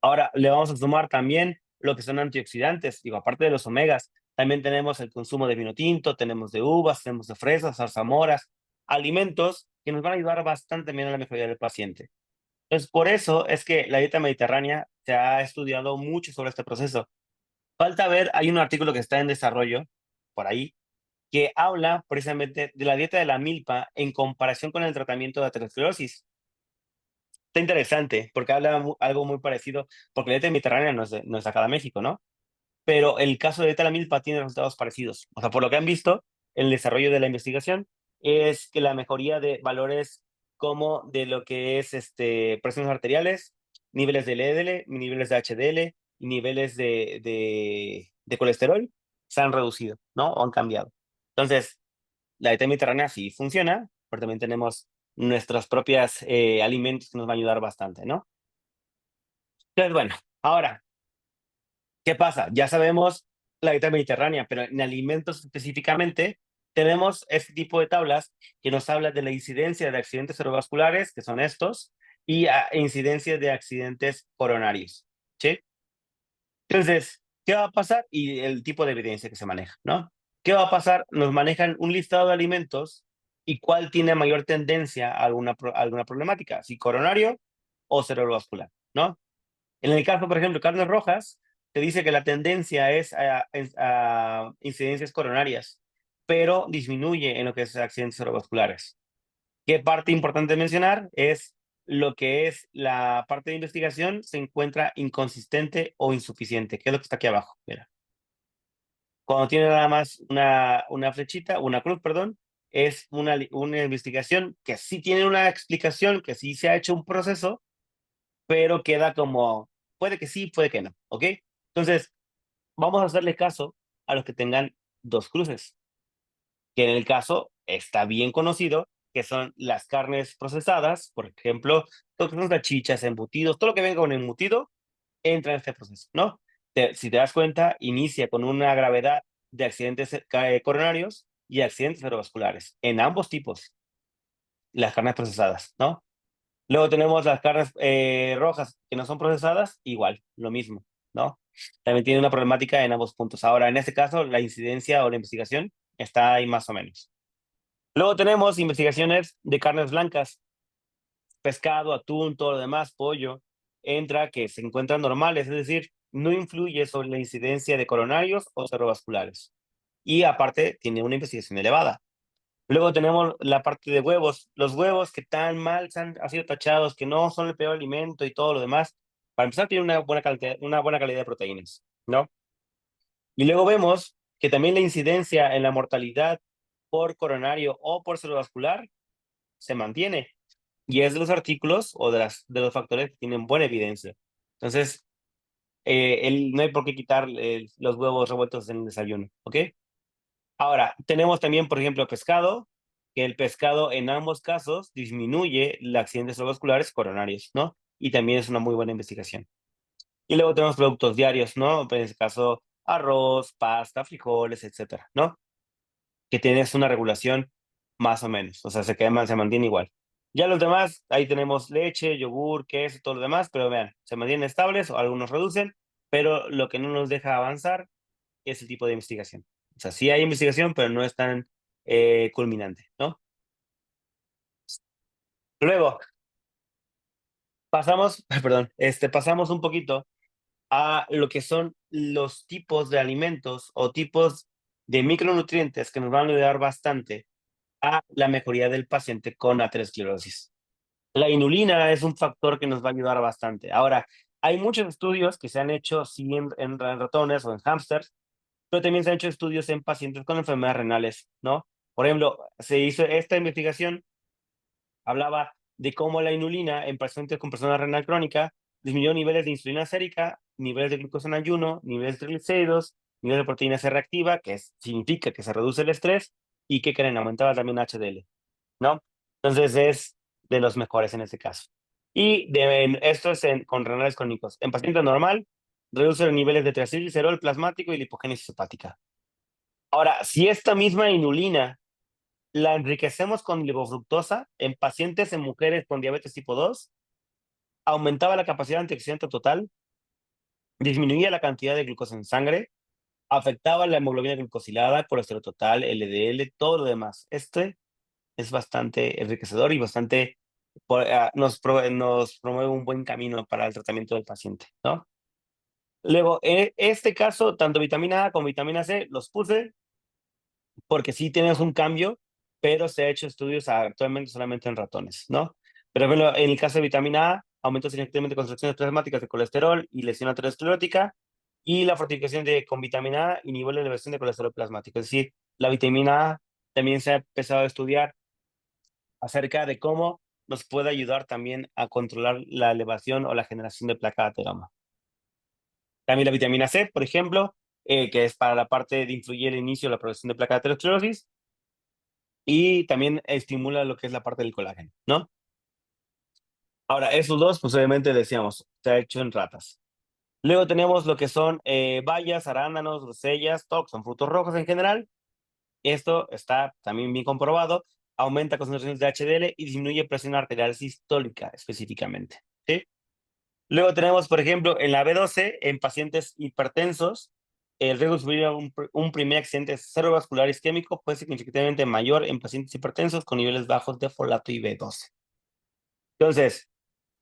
Ahora le vamos a sumar también lo que son antioxidantes, digo, aparte de los omegas, también tenemos el consumo de vino tinto, tenemos de uvas, tenemos de fresas, zarzamoras, alimentos que nos van a ayudar bastante bien a la mejoría del paciente. Entonces, por eso es que la dieta mediterránea se ha estudiado mucho sobre este proceso. Falta ver, hay un artículo que está en desarrollo por ahí que habla precisamente de la dieta de la milpa en comparación con el tratamiento de aterosclerosis. Está interesante porque habla algo muy parecido, porque la dieta mediterránea no es de acá de México, ¿no? Pero el caso de dieta de la milpa tiene resultados parecidos. O sea, por lo que han visto, el desarrollo de la investigación es que la mejoría de valores como de lo que es presiones arteriales, niveles de LDL, niveles de HDL y niveles de colesterol se han reducido, ¿no? O han cambiado. Entonces, la dieta mediterránea sí funciona, pero también tenemos nuestros propios alimentos que nos van a ayudar bastante, ¿no? Entonces, bueno, ahora, ¿qué pasa? Ya sabemos la dieta mediterránea, pero en alimentos específicamente tenemos este tipo de tablas que nos habla de la incidencia de accidentes cerebrovasculares, que son estos, y incidencia de accidentes coronarios, ¿sí? Entonces, ¿qué va a pasar? Y el tipo de evidencia que se maneja, ¿no? ¿Qué va a pasar? Nos manejan un listado de alimentos y cuál tiene mayor tendencia a alguna problemática, si coronario o cerebrovascular, ¿no? En el caso, por ejemplo, carnes rojas, te dice que la tendencia es a incidencias coronarias, pero disminuye en lo que es accidentes cerebrovasculares. ¿Qué parte importante mencionar? Es lo que es la parte de investigación se encuentra inconsistente o insuficiente, que es lo que está aquí abajo. Mira, cuando tiene nada más una flechita, una cruz, perdón, es una investigación que sí tiene una explicación, que sí se ha hecho un proceso, pero queda como, puede que sí, puede que no, ¿ok? Entonces, vamos a hacerle caso a los que tengan dos cruces, que en el caso está bien conocido, que son las carnes procesadas, por ejemplo, todo lo que son salchichas, embutidos, todo lo que venga con embutido entra en este proceso, ¿no? Si te das cuenta, inicia con una gravedad de accidentes coronarios y accidentes cerebrovasculares, en ambos tipos, las carnes procesadas, ¿no? Luego tenemos las carnes rojas que no son procesadas, igual, lo mismo, ¿no? También tiene una problemática en ambos puntos. Ahora, en este caso, la incidencia o la investigación está ahí más o menos. Luego tenemos investigaciones de carnes blancas, pescado, atún, todo lo demás, pollo, entra que se encuentran normales, es decir, no influye sobre la incidencia de coronarios o cerebrovasculares. Y aparte, tiene una investigación elevada. Luego tenemos la parte de huevos. Los huevos que tan mal han sido tachados, que no son el peor alimento y todo lo demás. Para empezar, tienen una buena calidad de proteínas, ¿no? Y luego vemos que también la incidencia en la mortalidad por coronario o por cerebrovascular se mantiene. Y es de los artículos o de los factores que tienen buena evidencia. Entonces, no hay por qué quitar los huevos revueltos en el desayuno, ¿ok? Ahora, tenemos también, por ejemplo, pescado, que el pescado en ambos casos disminuye los accidentes cerebrovasculares coronarios, ¿no? Y también es una muy buena investigación. Y luego tenemos productos diarios, ¿no? En este caso, arroz, pasta, frijoles, etcétera, ¿no? Que tienes una regulación más o menos, o sea, se mantiene igual. Ya los demás, ahí tenemos leche, yogur, queso, todo lo demás, pero vean, se mantienen estables o algunos reducen, pero lo que no nos deja avanzar es el tipo de investigación. O sea, sí hay investigación, pero no es tan culminante, ¿no? Luego, pasamos, perdón, pasamos un poquito a lo que son los tipos de alimentos o tipos de micronutrientes que nos van a ayudar bastante a la mejoría del paciente con aterosclerosis. La inulina es un factor que nos va a ayudar bastante. Ahora, hay muchos estudios que se han hecho sí en ratones o en hámsters, pero también se han hecho estudios en pacientes con enfermedades renales, ¿no? Por ejemplo, se hizo esta investigación, hablaba de cómo la inulina en pacientes con personas renal crónica disminuyó niveles de insulina sérica, niveles de glucosa en ayuno, niveles de triglicéridos, niveles de proteína C reactiva, que significa que se reduce el estrés, y que creen, aumentaba también HDL, ¿no? Entonces es de los mejores en este caso. Y esto es con renales crónicos. En paciente normal, reduce los niveles de triacilglicerol plasmático y lipogénesis hepática. Ahora, si esta misma inulina la enriquecemos con lipofructosa en pacientes en mujeres con diabetes tipo 2, aumentaba la capacidad antioxidante total, disminuía la cantidad de glucosa en sangre, afectaba la hemoglobina glucosilada, colesterol total, LDL, todo lo demás. Es bastante enriquecedor y bastante nos promueve un buen camino para el tratamiento del paciente, ¿no? Luego, en este caso, tanto vitamina A como vitamina C los puse porque sí tienes un cambio, pero se ha hecho estudios actualmente solamente en ratones, ¿no? Pero bueno, en el caso de vitamina A, aumento significativamente concentraciones plasmáticas de colesterol y lesión aterosclerótica, y la fortificación con vitamina A inhibe la elevación de colesterol plasmático. Es decir, la vitamina A también se ha empezado a estudiar acerca de cómo nos puede ayudar también a controlar la elevación o la generación de placa de ateroma. También la vitamina C, por ejemplo, que es para la parte de influir el inicio de la producción de placa de aterosclerosis, y también estimula lo que es la parte del colágeno, ¿no? Ahora, esos dos, pues obviamente decíamos, se ha hecho en ratas. Luego tenemos lo que son bayas, arándanos, grosellas, todo, que son frutos rojos en general. Esto está también bien comprobado, aumenta concentraciones de HDL y disminuye presión arterial sistólica específicamente, ¿sí? Luego tenemos, por ejemplo, en la B12, en pacientes hipertensos, el riesgo de sufrir un primer accidente cerebrovascular isquémico puede ser significativamente mayor en pacientes hipertensos con niveles bajos de folato y B12. Entonces,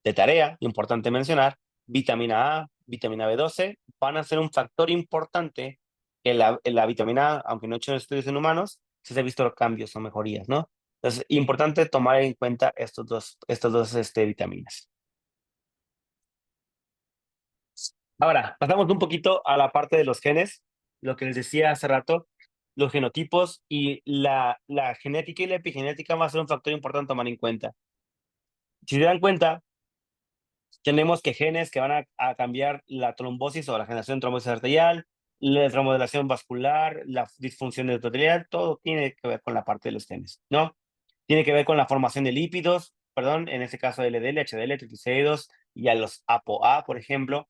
de tarea, importante mencionar, vitamina A, vitamina B12 van a ser un factor importante en la vitamina A, aunque no he hecho estudios en humanos, sí se han visto cambios o mejorías, ¿no? Entonces, importante tomar en cuenta estas dos vitaminas. Ahora, pasamos un poquito a la parte de los genes, lo que les decía hace rato, los genotipos y la genética y la epigenética va a ser un factor importante a tomar en cuenta. Si se dan cuenta, tenemos que genes que van a cambiar la trombosis o la generación de trombosis arterial, la remodelación vascular, la disfunción endotelial, todo tiene que ver con la parte de los genes, ¿no? Tiene que ver con la formación de lípidos, perdón, en este caso LDL, HDL, triglicéridos y a los ApoA, por ejemplo.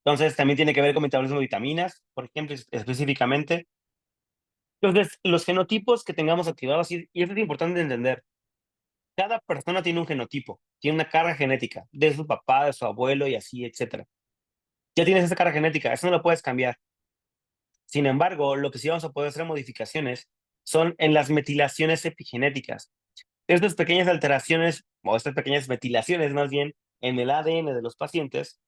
Entonces, también tiene que ver con metabolismo de vitaminas, por ejemplo, específicamente. Entonces, los genotipos que tengamos activados, y esto es importante entender, cada persona tiene un genotipo, tiene una carga genética de su papá, de su abuelo y así, etcétera. Ya tienes esa carga genética, eso no lo puedes cambiar. Sin embargo, lo que sí vamos a poder hacer modificaciones son en las metilaciones epigenéticas. Estas pequeñas alteraciones, o estas pequeñas metilaciones más bien, en el ADN de los pacientes,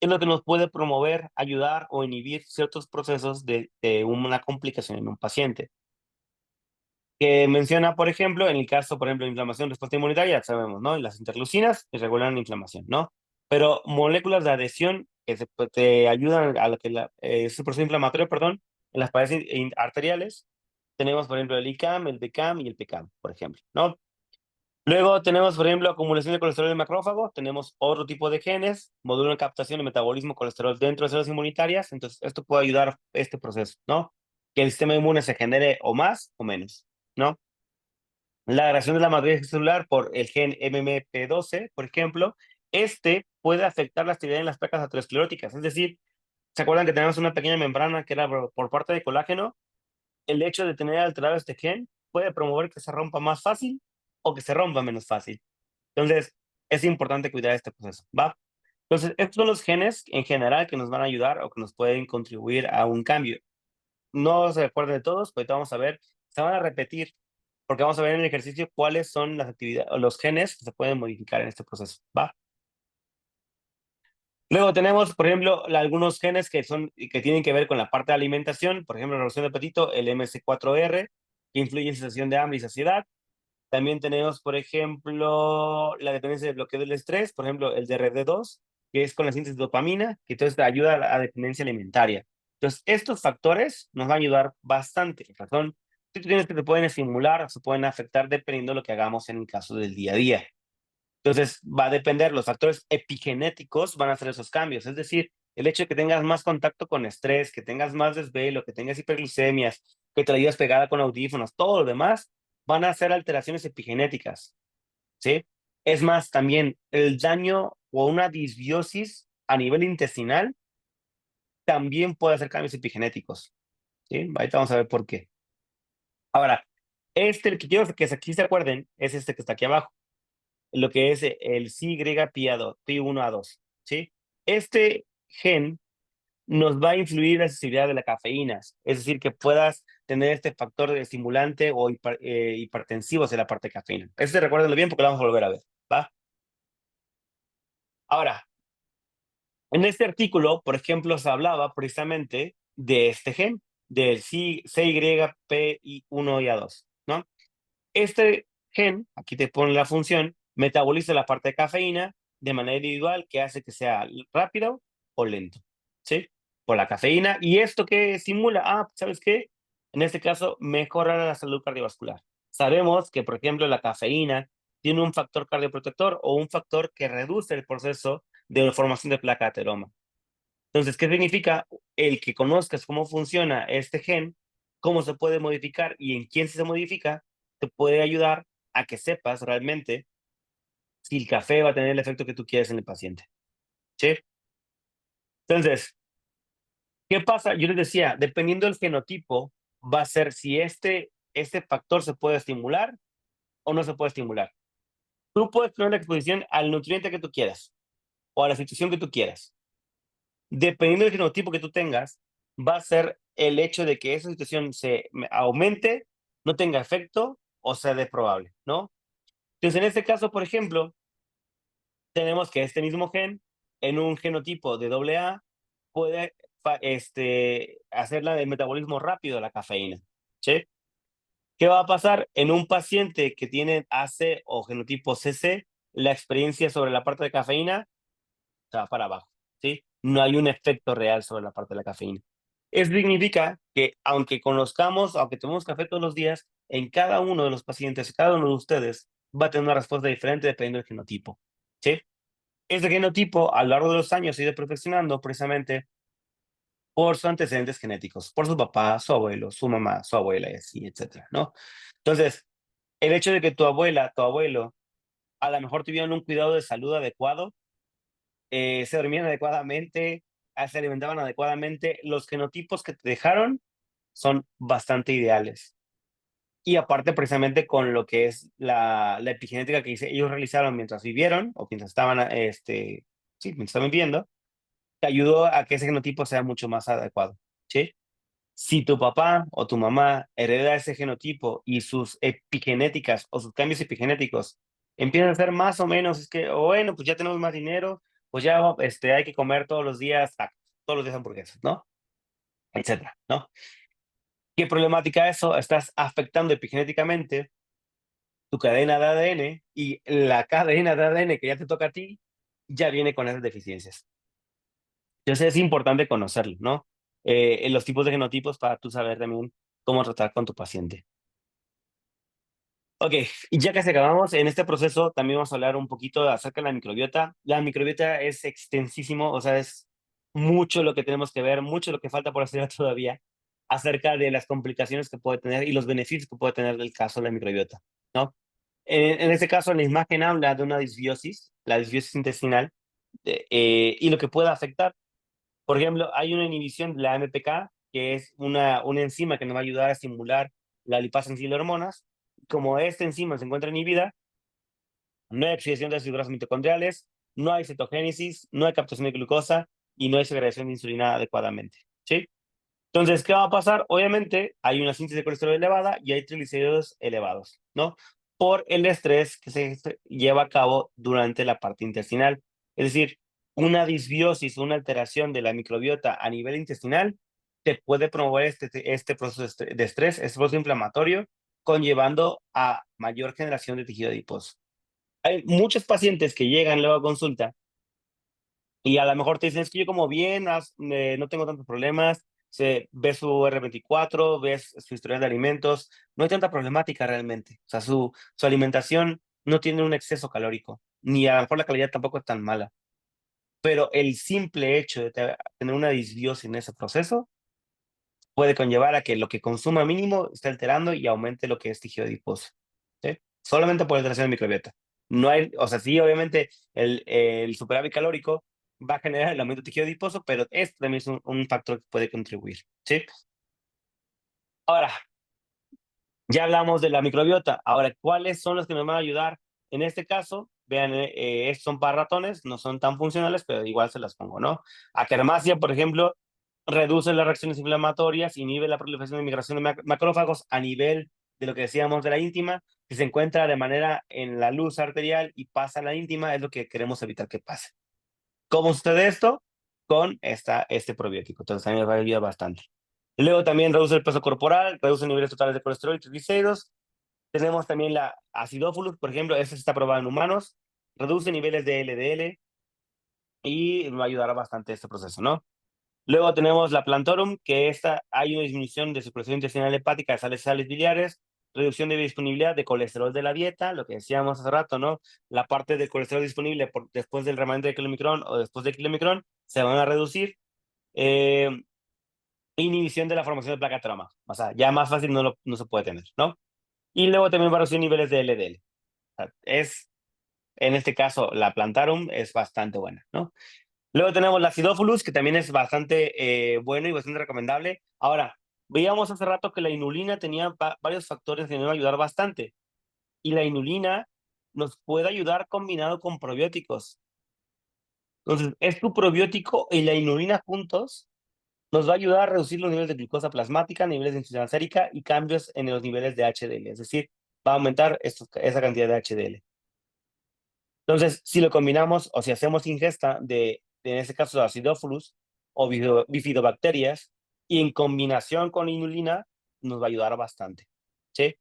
es lo que nos puede promover, ayudar o inhibir ciertos procesos de una complicación en un paciente. Que menciona, por ejemplo, en el caso, por ejemplo, de inflamación, respuesta inmunitaria, ya sabemos, ¿no? Y las interleucinas que regulan la inflamación, ¿no? Pero moléculas de adhesión que te ayudan a lo que ese proceso inflamatorio, perdón, en las paredes arteriales, tenemos, por ejemplo, el ICAM, el BCAM y el PCAM, por ejemplo, ¿no? Luego tenemos, por ejemplo, acumulación de colesterol en macrófago, tenemos otro tipo de genes, modulan captación y metabolismo de colesterol dentro de células inmunitarias, entonces esto puede ayudar a este proceso, ¿no? Que el sistema inmune se genere o más o menos, ¿no? La agresión de la matriz celular por el gen MMP12, por ejemplo, este puede afectar la actividad en las placas ateroscleróticas, es decir, ¿se acuerdan que tenemos una pequeña membrana que era por parte de colágeno? El hecho de tener alterado este gen puede promover que se rompa más fácil o que se rompa menos fácil. Entonces, es importante cuidar este proceso, ¿va? Entonces, estos son los genes en general que nos van a ayudar o que nos pueden contribuir a un cambio. No se recuerden de todos, pero ahorita vamos a ver, se van a repetir, porque vamos a ver en el ejercicio cuáles son las actividades o los genes que se pueden modificar en este proceso, ¿va? Luego tenemos, por ejemplo, algunos genes que tienen que ver con la parte de alimentación, por ejemplo, la reducción de apetito, el MC4R, que influye en sensación de hambre y saciedad. También tenemos, por ejemplo, la dependencia del bloqueo del estrés, por ejemplo, el DRD2, que es con la síntesis de dopamina, que entonces te ayuda a la dependencia alimentaria. Entonces, estos factores nos van a ayudar bastante. Razón, tú tienes que te pueden estimular o se pueden afectar dependiendo de lo que hagamos en el caso del día a día. Entonces, va a depender, los factores epigenéticos van a hacer esos cambios. Es decir, el hecho de que tengas más contacto con estrés, que tengas más desvelo, que tengas hiperglicemias, que te la llevas pegada con audífonos, todo lo demás, van a hacer alteraciones epigenéticas, ¿sí? Es más, también el daño o una disbiosis a nivel intestinal también puede hacer cambios epigenéticos, ¿sí? Ahorita vamos a ver por qué. Ahora, el que quiero que aquí se acuerden es este que está aquí abajo, lo que es el CYP1A2, ¿sí? Este gen nos va a influir la sensibilidad de la cafeína, es decir, que puedas tener este factor de estimulante o hipertensivo hacia la parte de cafeína. Este recuérdenlo bien porque lo vamos a volver a ver, ¿va? Ahora, en este artículo, por ejemplo, se hablaba precisamente de este gen, del CYP1 y A2, ¿no? Este gen, aquí te pone la función, metaboliza la parte de cafeína de manera individual que hace que sea rápido o lento, ¿sí? Por la cafeína. ¿Y esto qué estimula? Ah, ¿sabes qué? En este caso, mejora la salud cardiovascular. Sabemos que, por ejemplo, la cafeína tiene un factor cardioprotector o un factor que reduce el proceso de formación de placa de ateroma. Entonces, ¿qué significa? El que conozcas cómo funciona este gen, cómo se puede modificar y en quién se modifica, te puede ayudar a que sepas realmente si el café va a tener el efecto que tú quieres en el paciente. ¿Sí? Entonces, ¿qué pasa? Yo les decía, dependiendo del fenotipo, va a ser si este factor se puede estimular o no se puede estimular. Tú puedes tener la exposición al nutriente que tú quieras o a la situación que tú quieras. Dependiendo del genotipo que tú tengas, va a ser el hecho de que esa situación aumente, no tenga efecto o sea desprobable, ¿no? Entonces, en este caso, por ejemplo, tenemos que este mismo gen, en un genotipo de AA, puede hacerla del metabolismo rápido de la cafeína, ¿sí? ¿Qué va a pasar? En un paciente que tiene AC o genotipo CC, la experiencia sobre la parte de cafeína se va para abajo, ¿sí? No hay un efecto real sobre la parte de la cafeína. Eso significa que aunque conozcamos, aunque tomemos café todos los días, en cada uno de los pacientes, cada uno de ustedes va a tener una respuesta diferente dependiendo del genotipo, ¿sí? Ese genotipo a lo largo de los años se ha ido perfeccionando precisamente por sus antecedentes genéticos, por su papá, su abuelo, su mamá, su abuela y así, etcétera, ¿no? Entonces, el hecho de que tu abuela, tu abuelo, a lo mejor tuvieron un cuidado de salud adecuado, se dormían adecuadamente, se alimentaban adecuadamente, los genotipos que te dejaron son bastante ideales. Y aparte, precisamente con lo que es la epigenética que ellos realizaron mientras vivieron o mientras estaban, sí, mientras estaban viviendo, te ayudó a que ese genotipo sea mucho más adecuado, ¿sí? Si tu papá o tu mamá hereda ese genotipo y sus epigenéticas o sus cambios epigenéticos empiezan a ser más o menos, es que, bueno, pues ya tenemos más dinero, pues ya hay que comer todos los días tacos, todos los días hamburguesas, ¿no? Etcétera, ¿no? ¿Qué problemática eso? Estás afectando epigenéticamente tu cadena de ADN y la cadena de ADN que ya te toca a ti ya viene con esas deficiencias. Entonces es importante conocerlo, ¿no? En los tipos de genotipos para tú saber también cómo tratar con tu paciente. Ok, y ya casi acabamos, en este proceso también vamos a hablar un poquito acerca de la microbiota. La microbiota es extensísimo, o sea, es mucho lo que tenemos que ver, mucho lo que falta por hacer todavía acerca de las complicaciones que puede tener y los beneficios que puede tener el caso de la microbiota, ¿no? En este caso, la imagen habla de una disbiosis, la disbiosis intestinal, y lo que puede afectar. Por ejemplo, hay una inhibición de la AMPK, que es una enzima que nos va a ayudar a estimular la lipasa en sí de hormonas. Como esta enzima se encuentra inhibida, no hay oxidación de ácidos grasos mitocondriales, no hay cetogénesis, no hay captación de glucosa y no hay segregación de insulina adecuadamente, ¿sí? Entonces, ¿qué va a pasar? Obviamente, hay una síntesis de colesterol elevada y hay triglicéridos elevados, ¿no? Por el estrés que se lleva a cabo durante la parte intestinal. Es decir, una disbiosis, una alteración de la microbiota a nivel intestinal te puede promover este proceso de estrés, este proceso inflamatorio, conllevando a mayor generación de tejido adiposo. Hay muchos pacientes que llegan luego a consulta y a lo mejor te dicen, es que yo como bien, no tengo tantos problemas, ves su R24, ves su historial de alimentos, no hay tanta problemática realmente. O sea, su alimentación no tiene un exceso calórico, ni a lo mejor la calidad tampoco es tan mala. Pero el simple hecho de tener una disbiosis en ese proceso puede conllevar a que lo que consuma mínimo esté alterando y aumente lo que es tejido adiposo, ¿sí? Solamente por alteración de microbiota. No hay, o sea, sí, obviamente el superávit calórico va a generar el aumento de tejido adiposo, pero esto también es un factor que puede contribuir, ¿sí? Ahora, ya hablamos de la microbiota. Ahora, ¿cuáles son los que nos van a ayudar? En este caso, vean, estos son para ratones, no son tan funcionales, pero igual se las pongo, ¿no? Acarmacia, por ejemplo, reduce las reacciones inflamatorias, inhibe la proliferación de migración de macrófagos a nivel de lo que decíamos de la íntima. Si se encuentra de manera en la luz arterial y pasa a la íntima, es lo que queremos evitar que pase. ¿Cómo sucede esto? Con este probiótico. Entonces, también va a ayudar bastante. Luego también reduce el peso corporal, reduce niveles totales de colesterol y triglicéridos. Tenemos también la acidófilus, por ejemplo, esta está probada en humanos, reduce niveles de LDL y va a ayudar bastante este proceso, ¿no? Luego tenemos la plantorum, que esta hay una disminución de circulación intestinal hepática de sales biliares, reducción de disponibilidad de colesterol de la dieta, lo que decíamos hace rato, ¿no? La parte del colesterol disponible después del remanente de kilomicrón o después de kilomicrón se van a reducir. Eh, Inhibición de la formación de placa de troma. O sea, ya más fácil no se puede tener, ¿no? Y luego también va a reducir niveles de LDL. O sea, en este caso, la plantarum es bastante buena, ¿no? Luego tenemos la acidophilus, que también es bastante bueno y bastante recomendable. Ahora, veíamos hace rato que la inulina tenía varios factores que nos iban a ayudar bastante. Y la inulina nos puede ayudar combinado con probióticos. Entonces, es tu probiótico y la inulina juntos nos va a ayudar a reducir los niveles de glucosa plasmática, niveles de insulina sérica y cambios en los niveles de HDL. Es decir, va a aumentar esa cantidad de HDL. Entonces, si lo combinamos o si hacemos ingesta en este caso, de acidophilus o bifidobacterias, y en combinación con inulina, nos va a ayudar bastante. ¿Sí?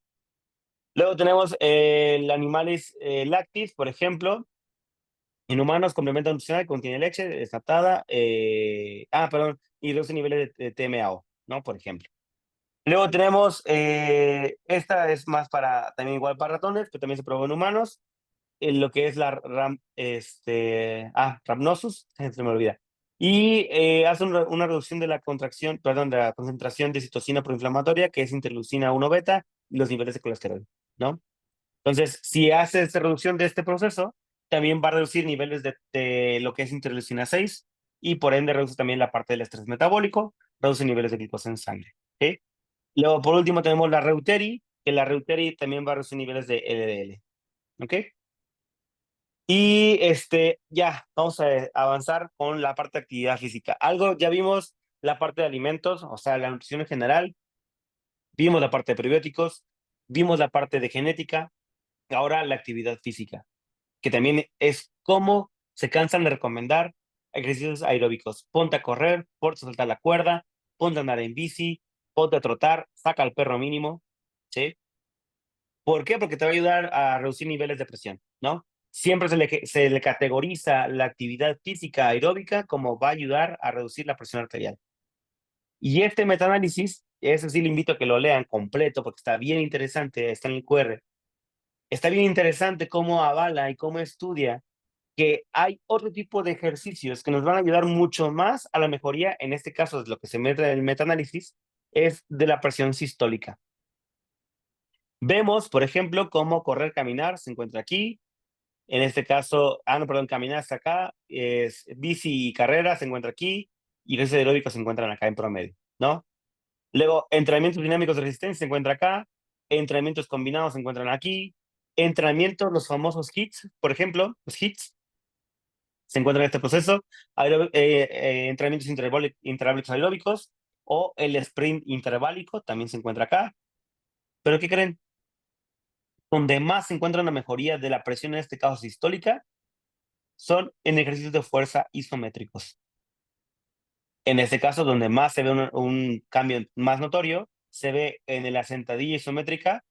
Luego tenemos el animalis lactis, por ejemplo. En humanos, complemento nutricional que contiene leche desnatada, perdón, y reduce niveles de TMAO, ¿no? Por ejemplo. Luego tenemos, esta es más para, también igual para ratones, pero también se probó en humanos, lo que es la Rhamnosus, se me olvida. Y hace una reducción de la contracción, perdón, de la concentración de citocina proinflamatoria, que es interleucina 1 beta, y los niveles de colesterol, ¿no? Entonces, si hace esta reducción de este proceso, también va a reducir niveles de lo que es interleucina 6 y por ende reduce también la parte del estrés metabólico, reduce niveles de glucosa en sangre. ¿Sí? Luego, por último, tenemos la Reuteri, que la Reuteri también va a reducir niveles de LDL. ¿Ok? Y ya, vamos a avanzar con la parte de actividad física. Algo, ya vimos la parte de alimentos, o sea, la nutrición en general, vimos la parte de prebióticos, vimos la parte de genética, ahora la actividad física, que también es cómo se cansan de recomendar ejercicios aeróbicos. Ponte a correr, ponte a saltar la cuerda, ponte a andar en bici, ponte a trotar, saca al perro mínimo, ¿sí? ¿Por qué? Porque te va a ayudar a reducir niveles de presión, ¿no? Siempre se le categoriza la actividad física aeróbica como va a ayudar a reducir la presión arterial. Y este metaanálisis, eso sí le invito a que lo lean completo porque está bien interesante, está en el QR. Está bien interesante cómo avala y cómo estudia que hay otro tipo de ejercicios que nos van a ayudar mucho más a la mejoría, en este caso es lo que se mete en el metaanálisis, es de la presión sistólica. Vemos, por ejemplo, cómo correr, caminar, se encuentra aquí. En este caso, no, perdón, caminar hasta acá, es bici y carrera, se encuentra aquí, y ejercicios aeróbicos se encuentran acá en promedio, ¿no? Luego, entrenamientos dinámicos de resistencia se encuentra acá, entrenamientos combinados se encuentran aquí, entrenamientos, los famosos HIITs, por ejemplo, los HIITs, se encuentran en este proceso, entrenamientos interárbicos aeróbicos o el sprint interválico también se encuentra acá. ¿Pero qué creen? Donde más se encuentra una mejoría de la presión, en este caso sistólica, son en ejercicios de fuerza isométricos. En este caso, donde más se ve un cambio más notorio, se ve en la sentadilla isométrica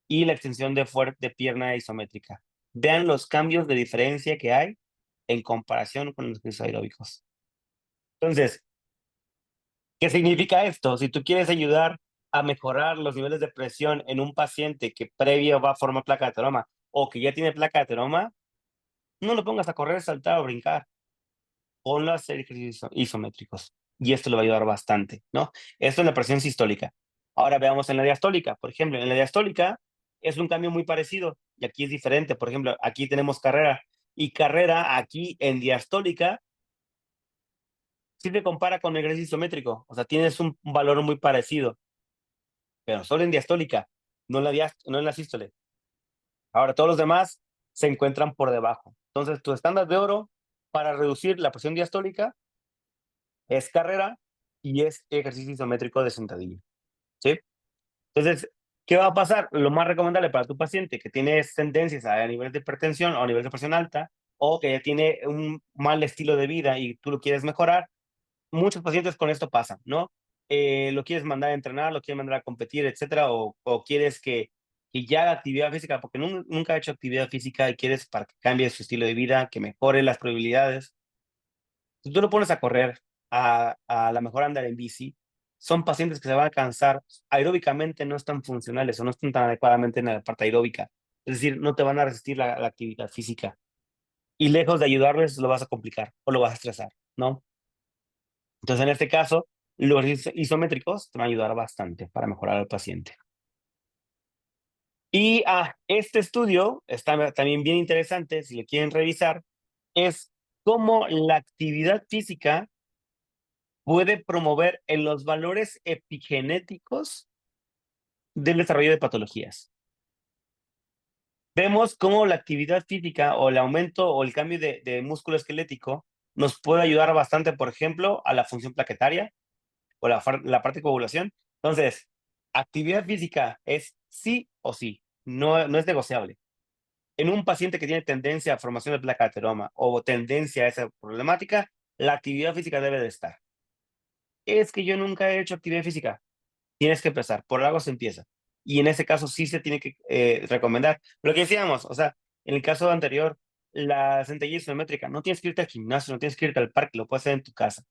y la extensión de pierna isométrica. Vean los cambios de diferencia que hay en comparación con los ejercicios aeróbicos. Entonces, ¿qué significa esto? Si tú quieres ayudar a mejorar los niveles de presión en un paciente que previo va a formar placa de ateroma o que ya tiene placa de ateroma, no lo pongas a correr, saltar o brincar. Ponlo a hacer ejercicios isométricos. Y esto le va a ayudar bastante, ¿no? Esto es la presión sistólica. Ahora veamos en la diastólica. Por ejemplo, en la diastólica es un cambio muy parecido y aquí es diferente. Por ejemplo, aquí tenemos carrera y carrera aquí en diastólica sí se compara con el ejercicio isométrico. O sea, tienes un valor muy parecido, pero solo en diastólica, no en la sístole. Ahora, todos los demás se encuentran por debajo. Entonces, tu estándar de oro para reducir la presión diastólica es carrera y es ejercicio isométrico de sentadilla, ¿sí? Entonces, ¿qué va a pasar? Lo más recomendable para tu paciente que tiene tendencias a nivel de hipertensión o a nivel de presión alta o que ya tiene un mal estilo de vida y tú lo quieres mejorar, muchos pacientes con esto pasan, ¿no? Lo quieres mandar a entrenar, lo quieres mandar a competir, etcétera, o quieres que ya haga actividad física porque nunca ha hecho actividad física y quieres para que cambie su estilo de vida, que mejore las probabilidades. Si tú lo pones a correr, a la mejor andar en bici, son pacientes que se van a cansar, aeróbicamente no están funcionales o no están tan adecuadamente en la parte aeróbica. Es decir, no te van a resistir la actividad física. Y lejos de ayudarles, lo vas a complicar o lo vas a estresar, ¿no? Entonces, en este caso, los isométricos te van a ayudar bastante para mejorar al paciente. Y este estudio está también bien interesante, si lo quieren revisar, es cómo la actividad física puede promover en los valores epigenéticos del desarrollo de patologías. Vemos cómo la actividad física o el aumento o el cambio de músculo esquelético nos puede ayudar bastante, por ejemplo, a la función plaquetaria o la parte de coagulación. Entonces, actividad física es sí o sí, no es negociable. En un paciente que tiene tendencia a formación de placa de ateroma o tendencia a esa problemática, la actividad física debe de estar. Es que yo nunca he hecho actividad física. Tienes que empezar, por algo se empieza. Y en ese caso sí se tiene que recomendar. Lo que decíamos, o sea, en el caso anterior, la sentadilla isométrica, no tienes que irte al gimnasio, no tienes que irte al parque, lo puedes hacer en tu casa.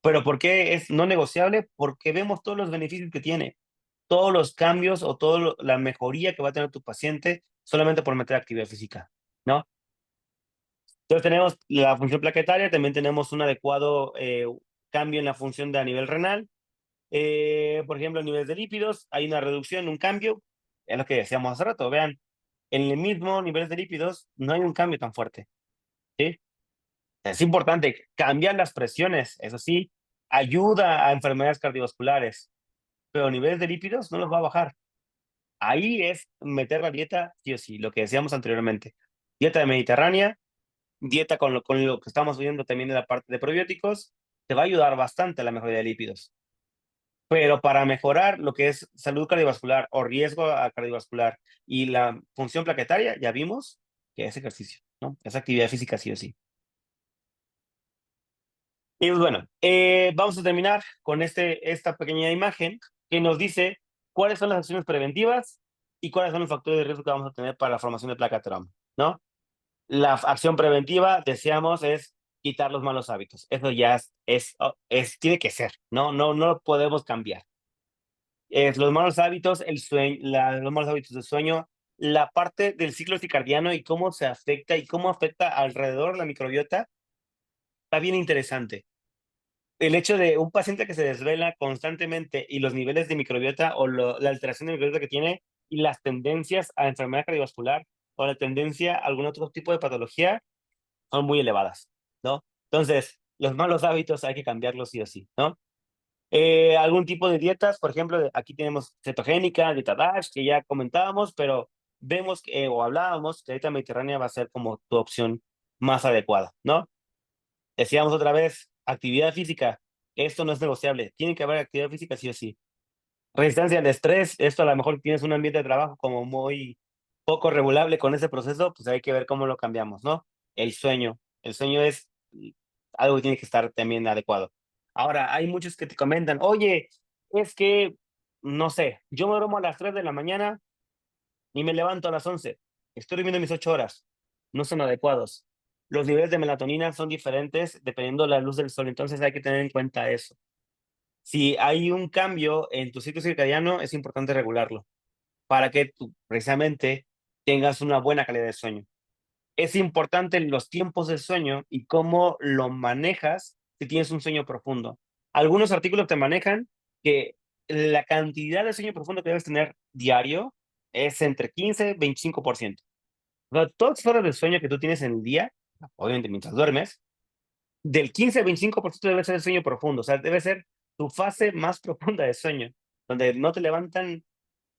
Pero ¿por qué es no negociable? Porque vemos todos los beneficios que tiene, todos los cambios o toda la mejoría que va a tener tu paciente solamente por meter actividad física, ¿no? Entonces tenemos la función plaquetaria, también tenemos un adecuado cambio en la función de a nivel renal. Por ejemplo, a niveles de lípidos, hay una reducción, un cambio, es lo que decíamos hace rato, vean, en el mismo nivel de lípidos no hay un cambio tan fuerte, ¿sí? Es importante cambiar las presiones, eso sí, ayuda a enfermedades cardiovasculares, pero niveles de lípidos no los va a bajar. Ahí es meter la dieta, sí o sí, lo que decíamos anteriormente. Dieta mediterránea, dieta con lo que estamos viendo también en la parte de probióticos, te va a ayudar bastante a la mejoría de lípidos. Pero para mejorar lo que es salud cardiovascular o riesgo a cardiovascular y la función plaquetaria, ya vimos que es ejercicio, ¿no? Es actividad física sí o sí. Y pues bueno, vamos a terminar con esta pequeña imagen que nos dice cuáles son las acciones preventivas y cuáles son los factores de riesgo que vamos a tener para la formación de placa de trauma, ¿no? La acción preventiva, decíamos, es quitar los malos hábitos. Eso ya tiene que ser, no lo podemos cambiar. Los malos hábitos, el sueño, los malos hábitos del sueño, la parte del ciclo circadiano y cómo se afecta y cómo afecta alrededor la microbiota, está bien interesante. El hecho de un paciente que se desvela constantemente y los niveles de microbiota o la alteración de microbiota que tiene y las tendencias a enfermedad cardiovascular o la tendencia a algún otro tipo de patología son muy elevadas, ¿no? Entonces, los malos hábitos hay que cambiarlos sí o sí, ¿no? Algún tipo de dietas, por ejemplo, aquí tenemos cetogénica, dieta DASH, que ya comentábamos, pero vemos o hablábamos que la dieta mediterránea va a ser como tu opción más adecuada, ¿no? Decíamos otra vez, actividad física, esto no es negociable, tiene que haber actividad física sí o sí. Resistencia al estrés, esto a lo mejor tienes un ambiente de trabajo como muy poco regulable con ese proceso, pues hay que ver cómo lo cambiamos, ¿no? El sueño es algo que tiene que estar también adecuado. Ahora, hay muchos que te comentan, oye, es que, no sé, yo me duermo a las 3 de la mañana y me levanto a las 11. Estoy durmiendo mis 8 horas. No son adecuados. Los niveles de melatonina son diferentes dependiendo de la luz del sol, entonces hay que tener en cuenta eso. Si hay un cambio en tu ciclo circadiano, es importante regularlo para que tú precisamente tengas una buena calidad de sueño. Es importante los tiempos de sueño y cómo lo manejas si tienes un sueño profundo. Algunos artículos te manejan que la cantidad de sueño profundo que debes tener diario es entre 15 y 25%. O sea, todas las horas de sueño que tú tienes en el día, obviamente mientras duermes, del 15 al 25% debe ser el sueño profundo. O sea, debe ser tu fase más profunda de sueño, donde no te levantan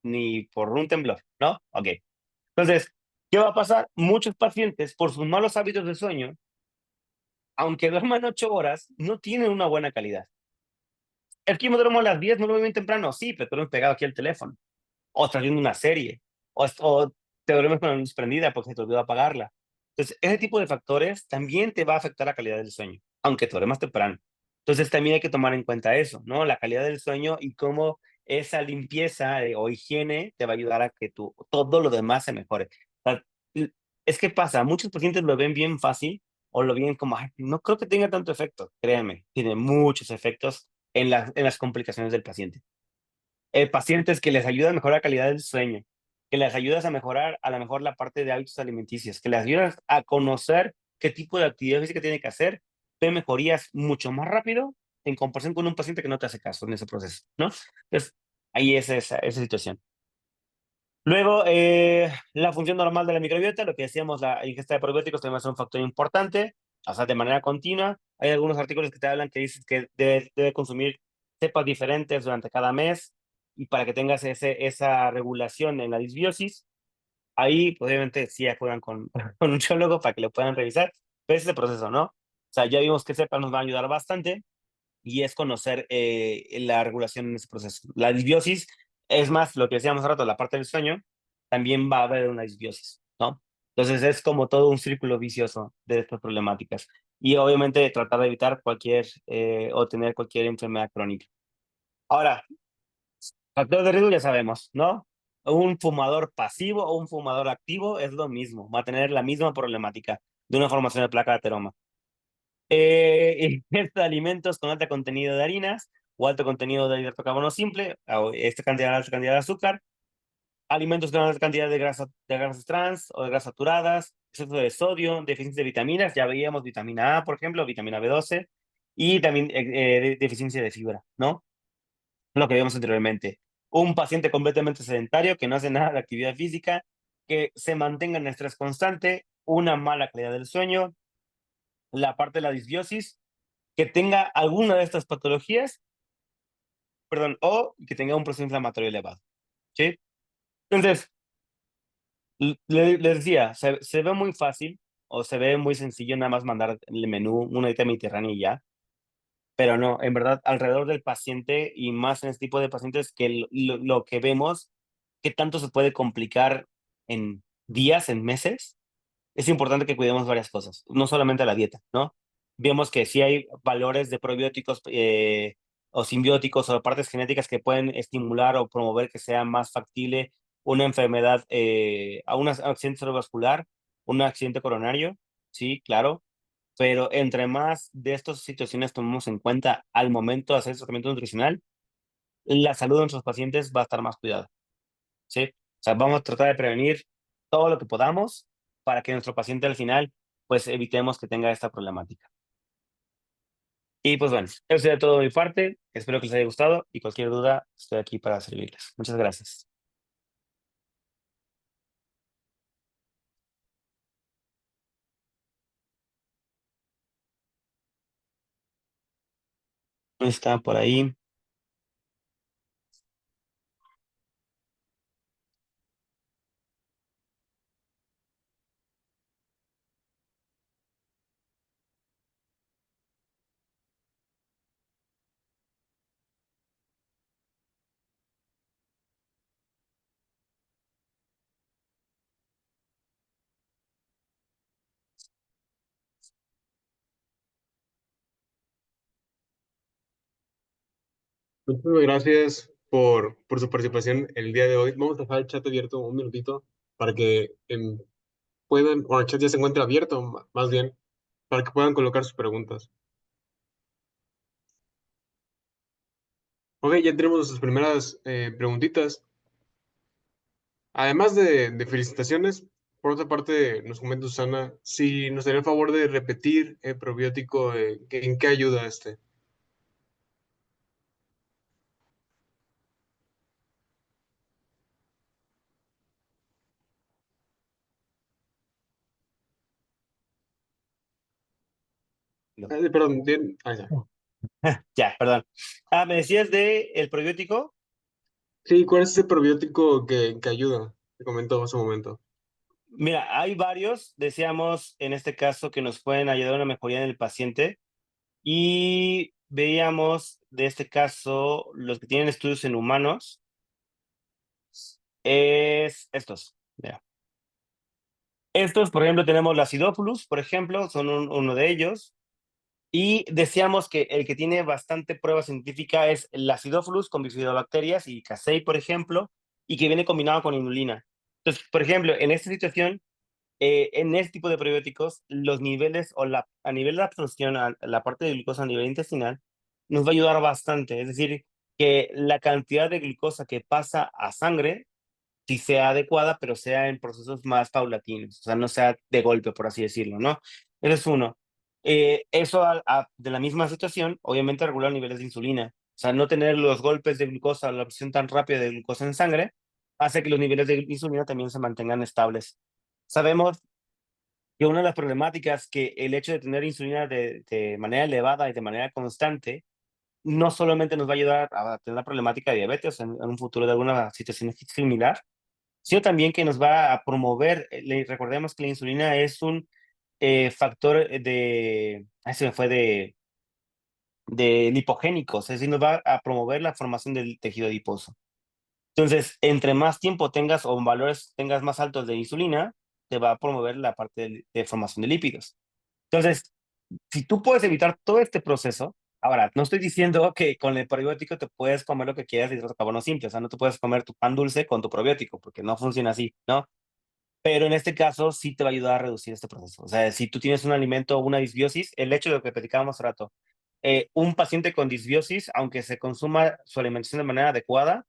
ni por un temblor, ¿no? Ok. Entonces, ¿qué va a pasar? Muchos pacientes, por sus malos hábitos de sueño, aunque duerman 8 horas, no tienen una buena calidad. Es que yo me duermo a las 10, me duermo bien temprano. Sí, pero tú no has pegado aquí el teléfono. O estás viendo una serie. O te duermes con la luz prendida porque se te olvidó apagarla. Entonces, ese tipo de factores también te va a afectar la calidad del sueño, aunque te duermas temprano. Entonces, también hay que tomar en cuenta eso, ¿no? La calidad del sueño y cómo esa limpieza o higiene te va a ayudar a que todo lo demás se mejore. O sea, es que pasa, muchos pacientes lo ven bien fácil o lo ven como, "Ay, no creo que tenga tanto efecto". Créanme, tiene muchos efectos en las complicaciones del paciente. Pacientes que les ayuda a mejorar la calidad del sueño, que les ayudas a mejorar a lo mejor la parte de hábitos alimenticios, que les ayudas a conocer qué tipo de actividad física tiene que hacer, ve mejorías mucho más rápido en comparación con un paciente que no te hace caso en ese proceso, ¿no? Entonces, ahí es esa situación. Luego, la función normal de la microbiota, lo que decíamos, la ingesta de probióticos también es un factor importante, o sea, de manera continua. Hay algunos artículos que te hablan que dices que debe consumir cepas diferentes durante cada mes y para que tengas esa regulación en la disbiosis. Ahí, pues, obviamente, sí acudan con, con un biólogo para que lo puedan revisar, pero ese es el proceso, ¿no? O sea, ya vimos que cepas nos va a ayudar bastante y es conocer la regulación en ese proceso. La disbiosis es más, lo que decíamos hace rato, la parte del sueño, también va a haber una disbiosis, ¿no? Entonces es como todo un círculo vicioso de estas problemáticas. Y obviamente tratar de evitar cualquier o tener cualquier enfermedad crónica. Ahora, factor de riesgo ya sabemos, ¿no? Un fumador pasivo o un fumador activo es lo mismo, va a tener la misma problemática de una formación de placa de ateroma. Ingesta de alimentos con alto contenido de harinas o alto contenido de hidrato de carbono simple, o esta cantidad, alta cantidad de azúcar, alimentos con alta cantidad de grasas trans o de grasas saturadas, exceso de sodio, deficiencia de vitaminas, ya veíamos vitamina A, por ejemplo, vitamina B12, y también deficiencia de fibra, ¿no? Lo que vimos anteriormente. Un paciente completamente sedentario que no hace nada de actividad física, que se mantenga en estrés constante, una mala calidad del sueño, la parte de la disbiosis, que tenga alguna de estas patologías, perdón, o que tenga un proceso inflamatorio elevado, ¿sí? Entonces, les decía, se ve muy fácil o se ve muy sencillo nada más mandar el menú, una dieta mediterránea y ya, pero no, en verdad, alrededor del paciente y más en este tipo de pacientes que lo que vemos, que tanto se puede complicar en días, en meses, es importante que cuidemos varias cosas, no solamente la dieta, ¿no? Vemos que sí hay valores de probióticos o simbióticos o partes genéticas que pueden estimular o promover que sea más factible una enfermedad, a un accidente cerebrovascular, un accidente coronario, sí, claro, pero entre más de estas situaciones tomemos en cuenta al momento de hacer el tratamiento nutricional, la salud de nuestros pacientes va a estar más cuidada. ¿Sí? O sea, vamos a tratar de prevenir todo lo que podamos para que nuestro paciente al final, pues evitemos que tenga esta problemática. Y pues bueno, eso sería todo de mi parte. Espero que les haya gustado y cualquier duda estoy aquí para servirles. Muchas gracias. Está por ahí. Muchas gracias por su participación el día de hoy. Vamos a dejar el chat abierto un minutito para que puedan, o el chat ya se encuentra abierto, más bien, para que puedan colocar sus preguntas. Ok, ya tenemos sus primeras preguntitas. Además de felicitaciones, por otra parte, nos comenta Susana si nos daría el favor de repetir el probiótico, ¿en qué ayuda este? No. Perdón, bien, ahí está. Ya, perdón. Me decías de el probiótico. Sí, ¿cuál es ese probiótico que ayuda? Te comentó hace un momento. Mira, hay varios, decíamos en este caso que nos pueden ayudar a una mejoría en el paciente y veíamos de este caso los que tienen estudios en humanos es estos. Mira. Estos, por ejemplo, tenemos la Acidophilus, por ejemplo, son uno de ellos. Y decíamos que el que tiene bastante prueba científica es el Acidophilus con bifidobacterias y casei, por ejemplo, y que viene combinado con inulina. Entonces, por ejemplo, en esta situación, en este tipo de probióticos, los niveles o a nivel de absorción, la parte de glucosa a nivel intestinal, nos va a ayudar bastante. Es decir, que la cantidad de glucosa que pasa a sangre sí sea adecuada, pero sea en procesos más paulatinos, o sea, no sea de golpe, por así decirlo, ¿no? Ese es uno. Eso de la misma situación, obviamente regular niveles de insulina. O sea, no tener los golpes de glucosa, la absorción tan rápida de glucosa en sangre, hace que los niveles de insulina también se mantengan estables. Sabemos que una de las problemáticas que el hecho de tener insulina de manera elevada y de manera constante, no solamente nos va a ayudar a tener la problemática de diabetes en un futuro de alguna situación similar, sino también que nos va a promover, recordemos que la insulina es un factor se me fue de lipogénicos, es decir, nos va a promover la formación del tejido adiposo. Entonces, entre más tiempo tengas o valores tengas más altos de insulina, te va a promover la parte de formación de lípidos. Entonces, si tú puedes evitar todo este proceso, ahora, no estoy diciendo que con el probiótico te puedes comer lo que quieras y hidrato de carbono simple, o sea, no te puedes comer tu pan dulce con tu probiótico, porque no funciona así, ¿no? Pero en este caso sí te va a ayudar a reducir este proceso. O sea, si tú tienes un alimento o una disbiosis, el hecho de lo que platicábamos hace rato, un paciente con disbiosis, aunque se consuma su alimentación de manera adecuada,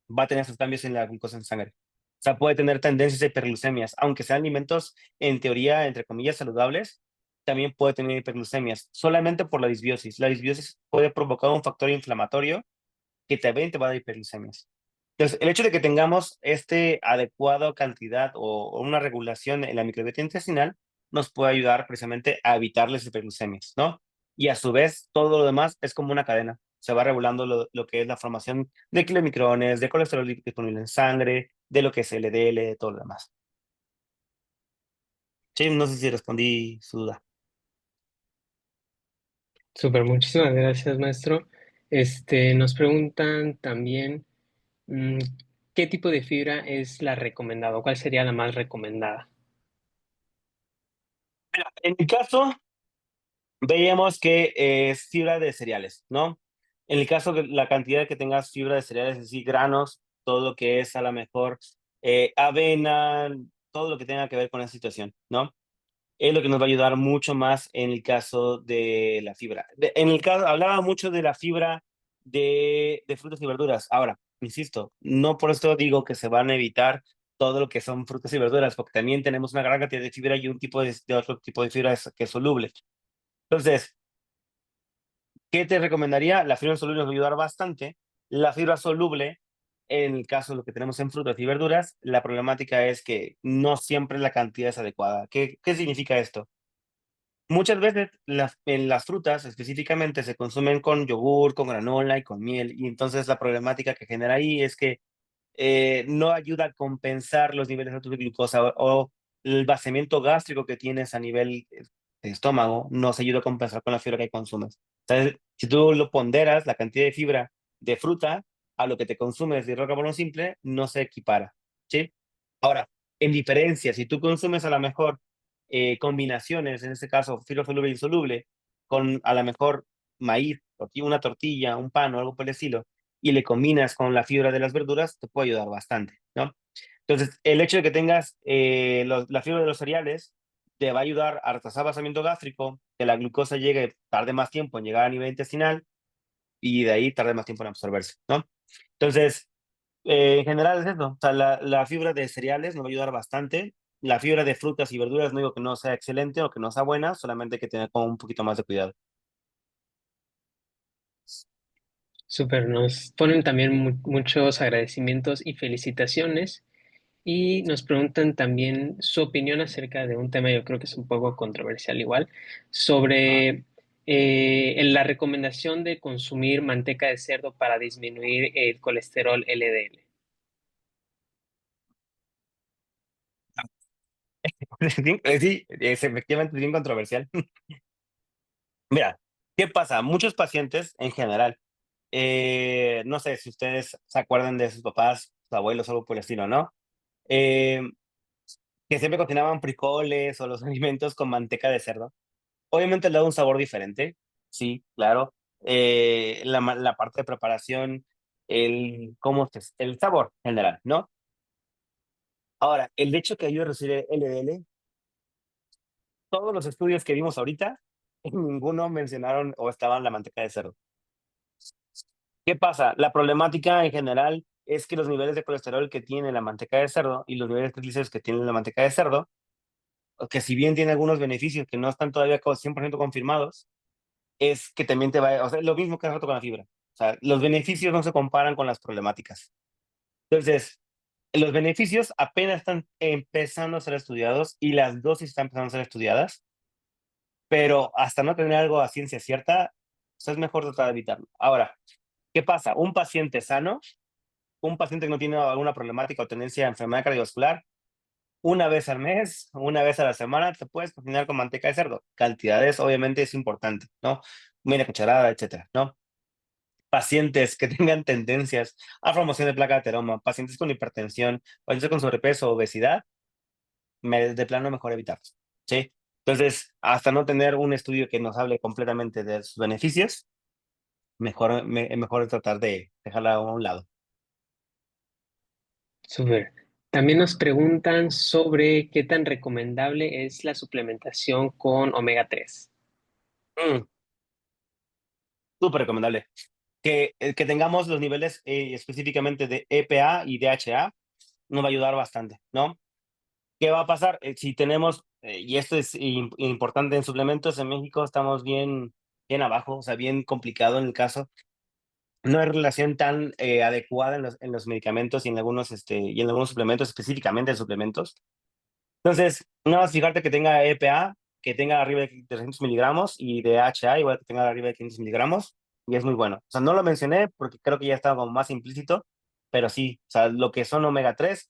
va a tener esos cambios en la glucosa en sangre. O sea, puede tener tendencias a hiperglucemias, aunque sean alimentos en teoría, entre comillas, saludables, también puede tener hiperglucemias, solamente por la disbiosis. La disbiosis puede provocar un factor inflamatorio que también te va a dar hiperglucemias. Entonces, el hecho de que tengamos este adecuado cantidad o una regulación en la microbiota intestinal nos puede ayudar precisamente a evitar las hiperglucemias, ¿no? Y a su vez, todo lo demás es como una cadena. Se va regulando lo que es la formación de kilomicrones, de colesterol disponible en sangre, de lo que es LDL, de todo lo demás. Sí, no sé si respondí su duda. Súper, muchísimas gracias, maestro. Nos preguntan también, mm, ¿qué tipo de fibra es la recomendada? ¿Cuál sería la más recomendada? En mi caso, veíamos que es fibra de cereales, ¿no? En el caso de la cantidad que tengas fibra de cereales, es decir, granos, todo lo que es a lo mejor avena, todo lo que tenga que ver con esa situación, ¿no? Es lo que nos va a ayudar mucho más en el caso de la fibra. En el caso, hablaba mucho de la fibra de frutas y verduras. Ahora, insisto, no por esto digo que se van a evitar todo lo que son frutas y verduras, porque también tenemos una gran cantidad de fibra y un tipo de otro tipo de fibra que es soluble. Entonces, ¿qué te recomendaría? La fibra insoluble nos va a ayudar bastante. La fibra soluble, en el caso de lo que tenemos en frutas y verduras, la problemática es que no siempre la cantidad es adecuada. ¿Qué significa esto? Muchas veces en las frutas específicamente se consumen con yogur, con granola y con miel, y entonces la problemática que genera ahí es que no ayuda a compensar los niveles altos de glucosa o el vaciamiento gástrico que tienes a nivel de estómago, no se ayuda a compensar con la fibra que consumes. Entonces, si tú lo ponderas, la cantidad de fibra de fruta a lo que te consumes de carbono simple, no se equipara, ¿sí? Ahora, en diferencia, si tú consumes a lo mejor combinaciones, en este caso fibra soluble e insoluble, con a lo mejor maíz, una tortilla, un pan o algo por el estilo, y le combinas con la fibra de las verduras, te puede ayudar bastante, ¿no? Entonces, el hecho de que tengas la fibra de los cereales te va a ayudar a retrasar vaciamiento gástrico, que la glucosa llegue, tarde más tiempo en llegar a nivel intestinal y de ahí tarde más tiempo en absorberse, ¿no? Entonces, en general es eso, o sea, la fibra de cereales nos va a ayudar bastante. La fibra de frutas y verduras no digo que no sea excelente o que no sea buena, solamente hay que tener como un poquito más de cuidado. Súper, nos ponen también muchos agradecimientos y felicitaciones y nos preguntan también su opinión acerca de un tema, yo creo que es un poco controversial igual, sobre la recomendación de consumir manteca de cerdo para disminuir el colesterol LDL. Sí, es efectivamente bien controversial. Mira, ¿qué pasa? Muchos pacientes en general, no sé si ustedes se acuerdan de sus papás, sus abuelos o algo por el estilo, ¿no? Eh, que siempre cocinaban frijoles o los alimentos con manteca de cerdo. Obviamente le da un sabor diferente, sí, claro. La parte de preparación, el sabor general, ¿no? Ahora, el hecho que ayude a reducir el LDL, todos los estudios que vimos ahorita, en ninguno mencionaron o estaban la manteca de cerdo. ¿Qué pasa? La problemática en general es que los niveles de colesterol que tiene la manteca de cerdo y los niveles de triglicéridos que tiene la manteca de cerdo, que si bien tiene algunos beneficios que no están todavía 100% confirmados, es que también te va, o sea, lo mismo que hace rato con la fibra. O sea, los beneficios no se comparan con las problemáticas. Entonces, los beneficios apenas están empezando a ser estudiados y las dosis están empezando a ser estudiadas, pero hasta no tener algo a ciencia cierta, o sea, es mejor tratar de evitarlo. Ahora, ¿qué pasa? Un paciente sano, un paciente que no tiene alguna problemática o tendencia a enfermedad cardiovascular, una vez al mes, una vez a la semana, te puedes cocinar con manteca de cerdo. Cantidades, obviamente, es importante, ¿no? Media cucharada, etcétera, ¿no? Pacientes que tengan tendencias a formación de placa de ateroma, pacientes con hipertensión, pacientes con sobrepeso, obesidad, de plano mejor evitarlos, ¿sí? Entonces, hasta no tener un estudio que nos hable completamente de sus beneficios, mejor tratar de dejarla a un lado. Súper. También nos preguntan sobre qué tan recomendable es la suplementación con omega 3. Mm, súper recomendable. Que tengamos los niveles específicamente de EPA y DHA nos va a ayudar bastante, ¿no? ¿Qué va a pasar? Si tenemos, y esto es importante en suplementos, en México estamos bien abajo, o sea, bien complicado en el caso. No hay relación tan adecuada en los medicamentos y en algunos suplementos, específicamente en suplementos. Entonces, nada más fijarte que tenga EPA, que tenga arriba de 300 miligramos y de HA igual que tenga arriba de 500 miligramos, y es muy bueno. O sea, no lo mencioné porque creo que ya estaba como más implícito, pero sí, o sea, lo que son omega 3,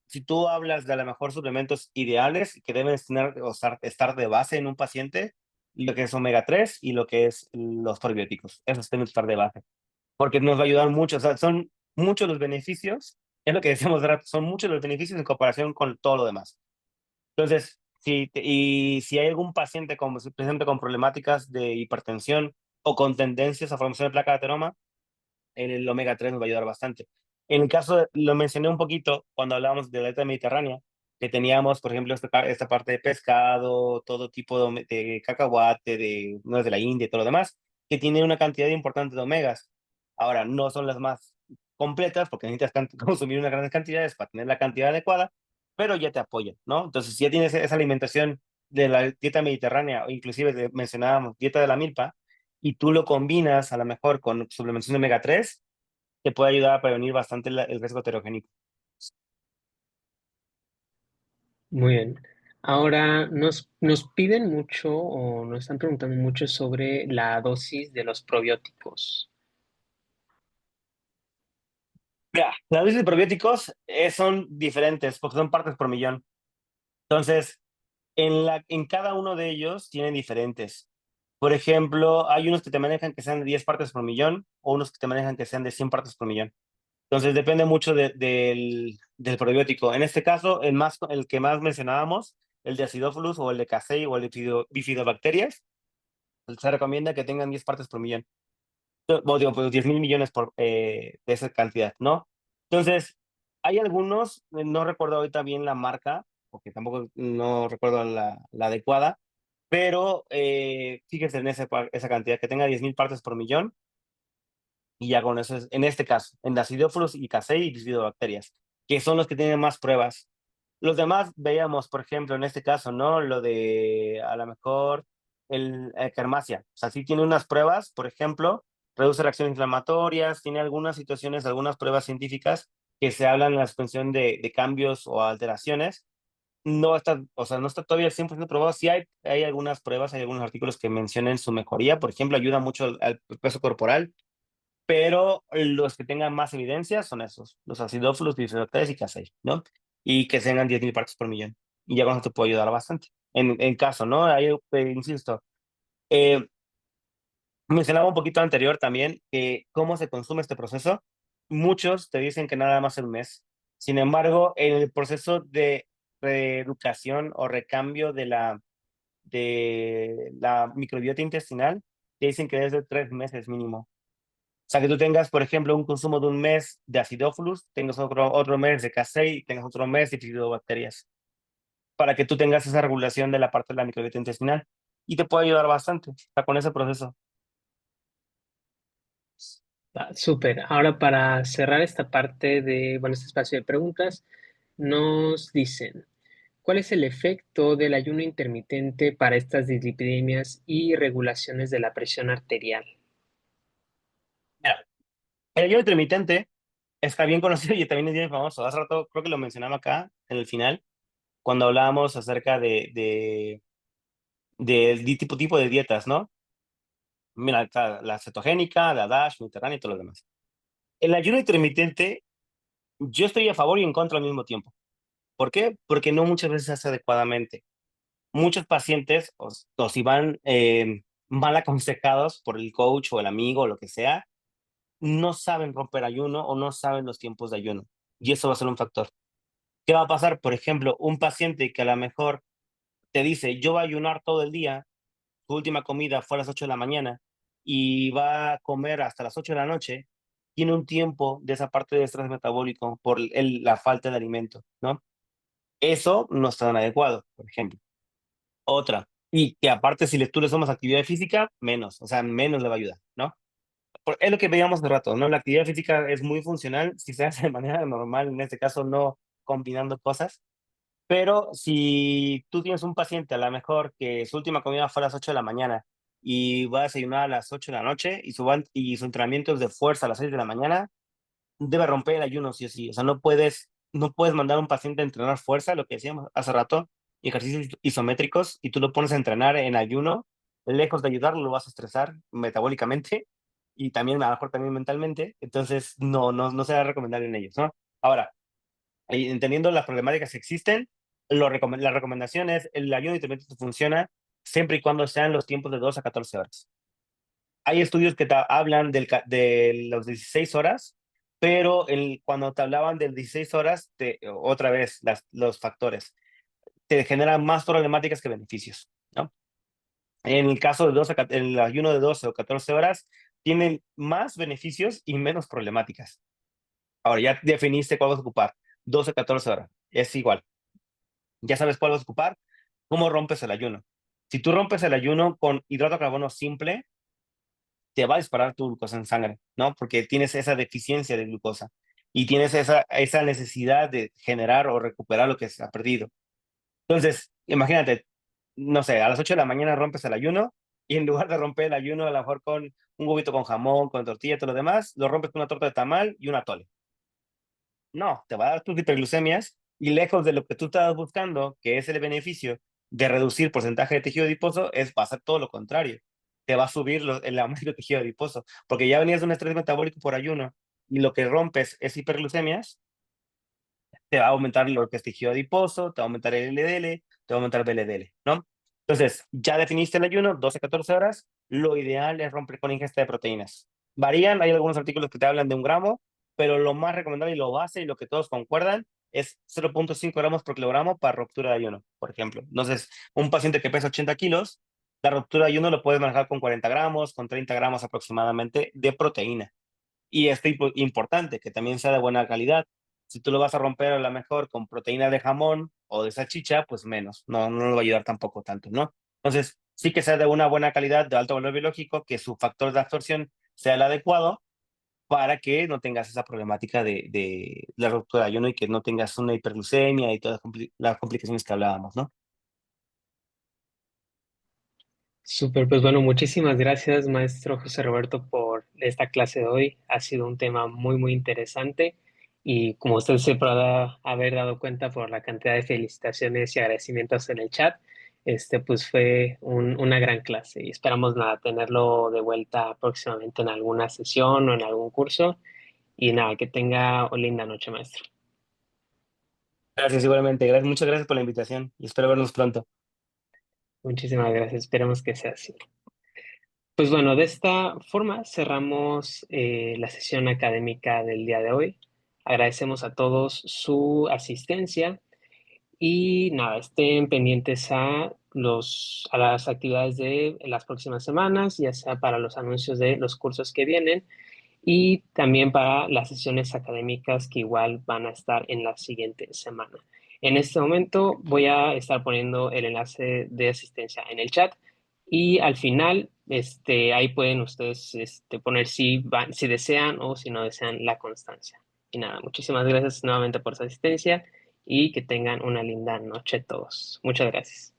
si tú hablas de a lo mejor suplementos ideales que deben tener o estar de base en un paciente, lo que es omega 3 y lo que es los probióticos, esos deben estar de base, porque nos va a ayudar mucho, o sea, son muchos los beneficios, es lo que decíamos de rato, son muchos los beneficios en comparación con todo lo demás. Entonces, si hay algún paciente presente con problemáticas de hipertensión o con tendencias a formación de placa de ateroma, el omega 3 nos va a ayudar bastante. En el caso, lo mencioné un poquito cuando hablábamos de la dieta mediterránea, que teníamos, por ejemplo, esta parte de pescado, todo tipo de cacahuate, de nuez de la India y todo lo demás, que tiene una cantidad importante de omegas. Ahora, no son las más completas porque necesitas consumir unas grandes cantidades para tener la cantidad adecuada, pero ya te apoyan, ¿no? Entonces, si ya tienes esa alimentación de la dieta mediterránea, o inclusive mencionábamos dieta de la milpa, y tú lo combinas a lo mejor con suplementación de omega 3, te puede ayudar a prevenir bastante el riesgo heterogénico. Muy bien. Ahora nos piden mucho o nos están preguntando mucho sobre la dosis de los probióticos. Mira, las dosis de probióticos son diferentes porque son partes por millón. Entonces, en cada uno de ellos tienen diferentes. Por ejemplo, hay unos que te manejan que sean de 10 partes por millón o unos que te manejan que sean de 100 partes por millón. Entonces, depende mucho del probiótico. En este caso, el que más mencionábamos, el de Acidophilus o el de Casei o el de Bifidobacterias, se recomienda que tengan 10 partes por millón. Bueno, digo, pues 10.000 millones de esa cantidad, ¿no? Entonces, hay algunos, no recuerdo ahorita bien la marca, porque tampoco no recuerdo la adecuada, pero fíjense en esa cantidad, que tenga 10.000 partes por millón, y ya con eso es, en este caso, en Acidophilus y Casei y Bifidobacterias, que son los que tienen más pruebas. Los demás veíamos, por ejemplo, en este caso, ¿no? Lo de, a lo mejor, el Kermasia. O sea, sí tiene unas pruebas, por ejemplo, reduce reacciones inflamatorias, tiene algunas situaciones, algunas pruebas científicas que se hablan en la suspensión de cambios o alteraciones. No está, o sea, no está todavía al 100% probado. Sí hay algunas pruebas, hay algunos artículos que mencionan su mejoría. Por ejemplo, ayuda mucho al peso corporal, pero los que tengan más evidencia son esos, los acidófilos, bifidobacterias y casei, ¿no? Y que tengan 10.000 partes por millón. Y ya con eso te puede ayudar bastante. En caso, ¿no? Ahí, insisto, eh, mencionaba un poquito anterior también cómo se consume este proceso. Muchos te dicen que nada más en un mes. Sin embargo, en el proceso de reeducación o recambio de la microbiota intestinal, te dicen que es de 3 meses mínimo. O sea, que tú tengas, por ejemplo, un consumo de un mes de acidófilos, tengas otro mes de casei, tengas otro mes de bifidobacterias, para que tú tengas esa regulación de la parte de la microbiota intestinal. Y te puede ayudar bastante, o sea, con ese proceso. Súper. Ahora para cerrar esta parte de, bueno, este espacio de preguntas, nos dicen, ¿cuál es el efecto del ayuno intermitente para estas dislipidemias y regulaciones de la presión arterial? Mira, el ayuno intermitente está bien conocido y también es bien famoso. Hace rato creo que lo mencionaba acá en el final, cuando hablábamos acerca de tipo de dietas, ¿no? Mira, está la cetogénica, la DASH, mediterránea y todo lo demás. El ayuno intermitente, yo estoy a favor y en contra al mismo tiempo. ¿Por qué? Porque no muchas veces se hace adecuadamente. Muchos pacientes, o si van mal aconsejados por el coach o el amigo o lo que sea, no saben romper ayuno o no saben los tiempos de ayuno. Y eso va a ser un factor. ¿Qué va a pasar? Por ejemplo, un paciente que a lo mejor te dice, yo voy a ayunar todo el día, su última comida fue a las 8 de la mañana y va a comer hasta las 8 de la noche, tiene un tiempo de esa parte de estrés metabólico por la falta de alimento, ¿no? Eso no está tan adecuado, por ejemplo. Otra, y que aparte si tú le sumas actividad física, menos, o sea, menos le va a ayudar, ¿no? Es lo que veíamos de rato, ¿no? La actividad física es muy funcional si se hace de manera normal, en este caso no combinando cosas, pero si tú tienes un paciente a lo mejor que su última comida fue a las 8 de la mañana y va a desayunar a las 8 de la noche y su entrenamiento es de fuerza a las 6 de la mañana, debe romper el ayuno sí o sí. O sea, no puedes mandar a un paciente a entrenar fuerza, lo que decíamos hace rato, y ejercicios isométricos, y tú lo pones a entrenar en ayuno, lejos de ayudarlo, lo vas a estresar metabólicamente y también, a lo mejor también mentalmente. Entonces, no será recomendable en ellos, ¿no? Ahora, entendiendo las problemáticas que existen, la recomendación es el ayuno intermitente funciona siempre y cuando sean los tiempos de 2 a 14 horas. Hay estudios que hablan de los 16 horas, pero cuando te hablaban del 16 horas, otra vez, los factores, te generan más problemáticas que beneficios, ¿no? En el caso de el ayuno de 12 o 14 horas, tienen más beneficios y menos problemáticas. Ahora, ya definiste cuál vas a ocupar, 12 o 14 horas, es igual. Ya sabes cuál vas a ocupar, cómo rompes el ayuno. Si tú rompes el ayuno con hidrato de carbono simple, te va a disparar tu glucosa en sangre, ¿no? Porque tienes esa deficiencia de glucosa y tienes esa necesidad de generar o recuperar lo que se ha perdido. Entonces, imagínate, no sé, a las 8 de la mañana rompes el ayuno y en lugar de romper el ayuno a lo mejor con un huevito con jamón, con tortilla y todo lo demás, lo rompes con una torta de tamal y un atole. No, te va a dar tus hiperglucemias y lejos de lo que tú estabas buscando, que es el beneficio de reducir porcentaje de tejido adiposo, va a ser todo lo contrario. Te va a subir el aumento de tejido adiposo, porque ya venías de un estrés metabólico por ayuno y lo que rompes es hiperglucemias, te va a aumentar lo que es tejido adiposo, te va a aumentar el LDL, te va a aumentar el VLDL, ¿no? Entonces, ya definiste el ayuno, 12 a 14 horas, lo ideal es romper con ingesta de proteínas. Varían, hay algunos artículos que te hablan de 1 gramo, pero lo más recomendable y lo base y lo que todos concuerdan es 0.5 gramos por kilogramo para ruptura de ayuno, por ejemplo. Entonces, un paciente que pesa 80 kilos, la ruptura de ayuno lo puedes manejar con 40 gramos, con 30 gramos aproximadamente de proteína. Y es importante que también sea de buena calidad. Si tú lo vas a romper a lo mejor con proteína de jamón o de salchicha, pues menos, no lo va a ayudar tampoco tanto, ¿no? Entonces, sí que sea de una buena calidad, de alto valor biológico, que su factor de absorción sea el adecuado para que no tengas esa problemática de la ruptura de ayuno y que no tengas una hiperglucemia y todas las complicaciones que hablábamos, ¿no? Súper, pues bueno, muchísimas gracias, maestro José Roberto, por esta clase de hoy. Ha sido un tema muy, muy interesante y como usted se podrá haber dado cuenta por la cantidad de felicitaciones y agradecimientos en el chat, pues fue una gran clase y esperamos nada, tenerlo de vuelta próximamente en alguna sesión o en algún curso y nada, que tenga una linda noche, maestro. Gracias igualmente, muchas gracias por la invitación y espero vernos pronto. Muchísimas gracias, esperemos que sea así. Pues bueno, de esta forma cerramos la sesión académica del día de hoy. Agradecemos a todos su asistencia y nada, estén pendientes a las actividades de las próximas semanas, ya sea para los anuncios de los cursos que vienen y también para las sesiones académicas que igual van a estar en la siguiente semana. En este momento voy a estar poniendo el enlace de asistencia en el chat Y al final, ahí pueden ustedes poner si desean o si no desean la constancia. Y nada, muchísimas gracias nuevamente por su asistencia y que tengan una linda noche todos. Muchas gracias.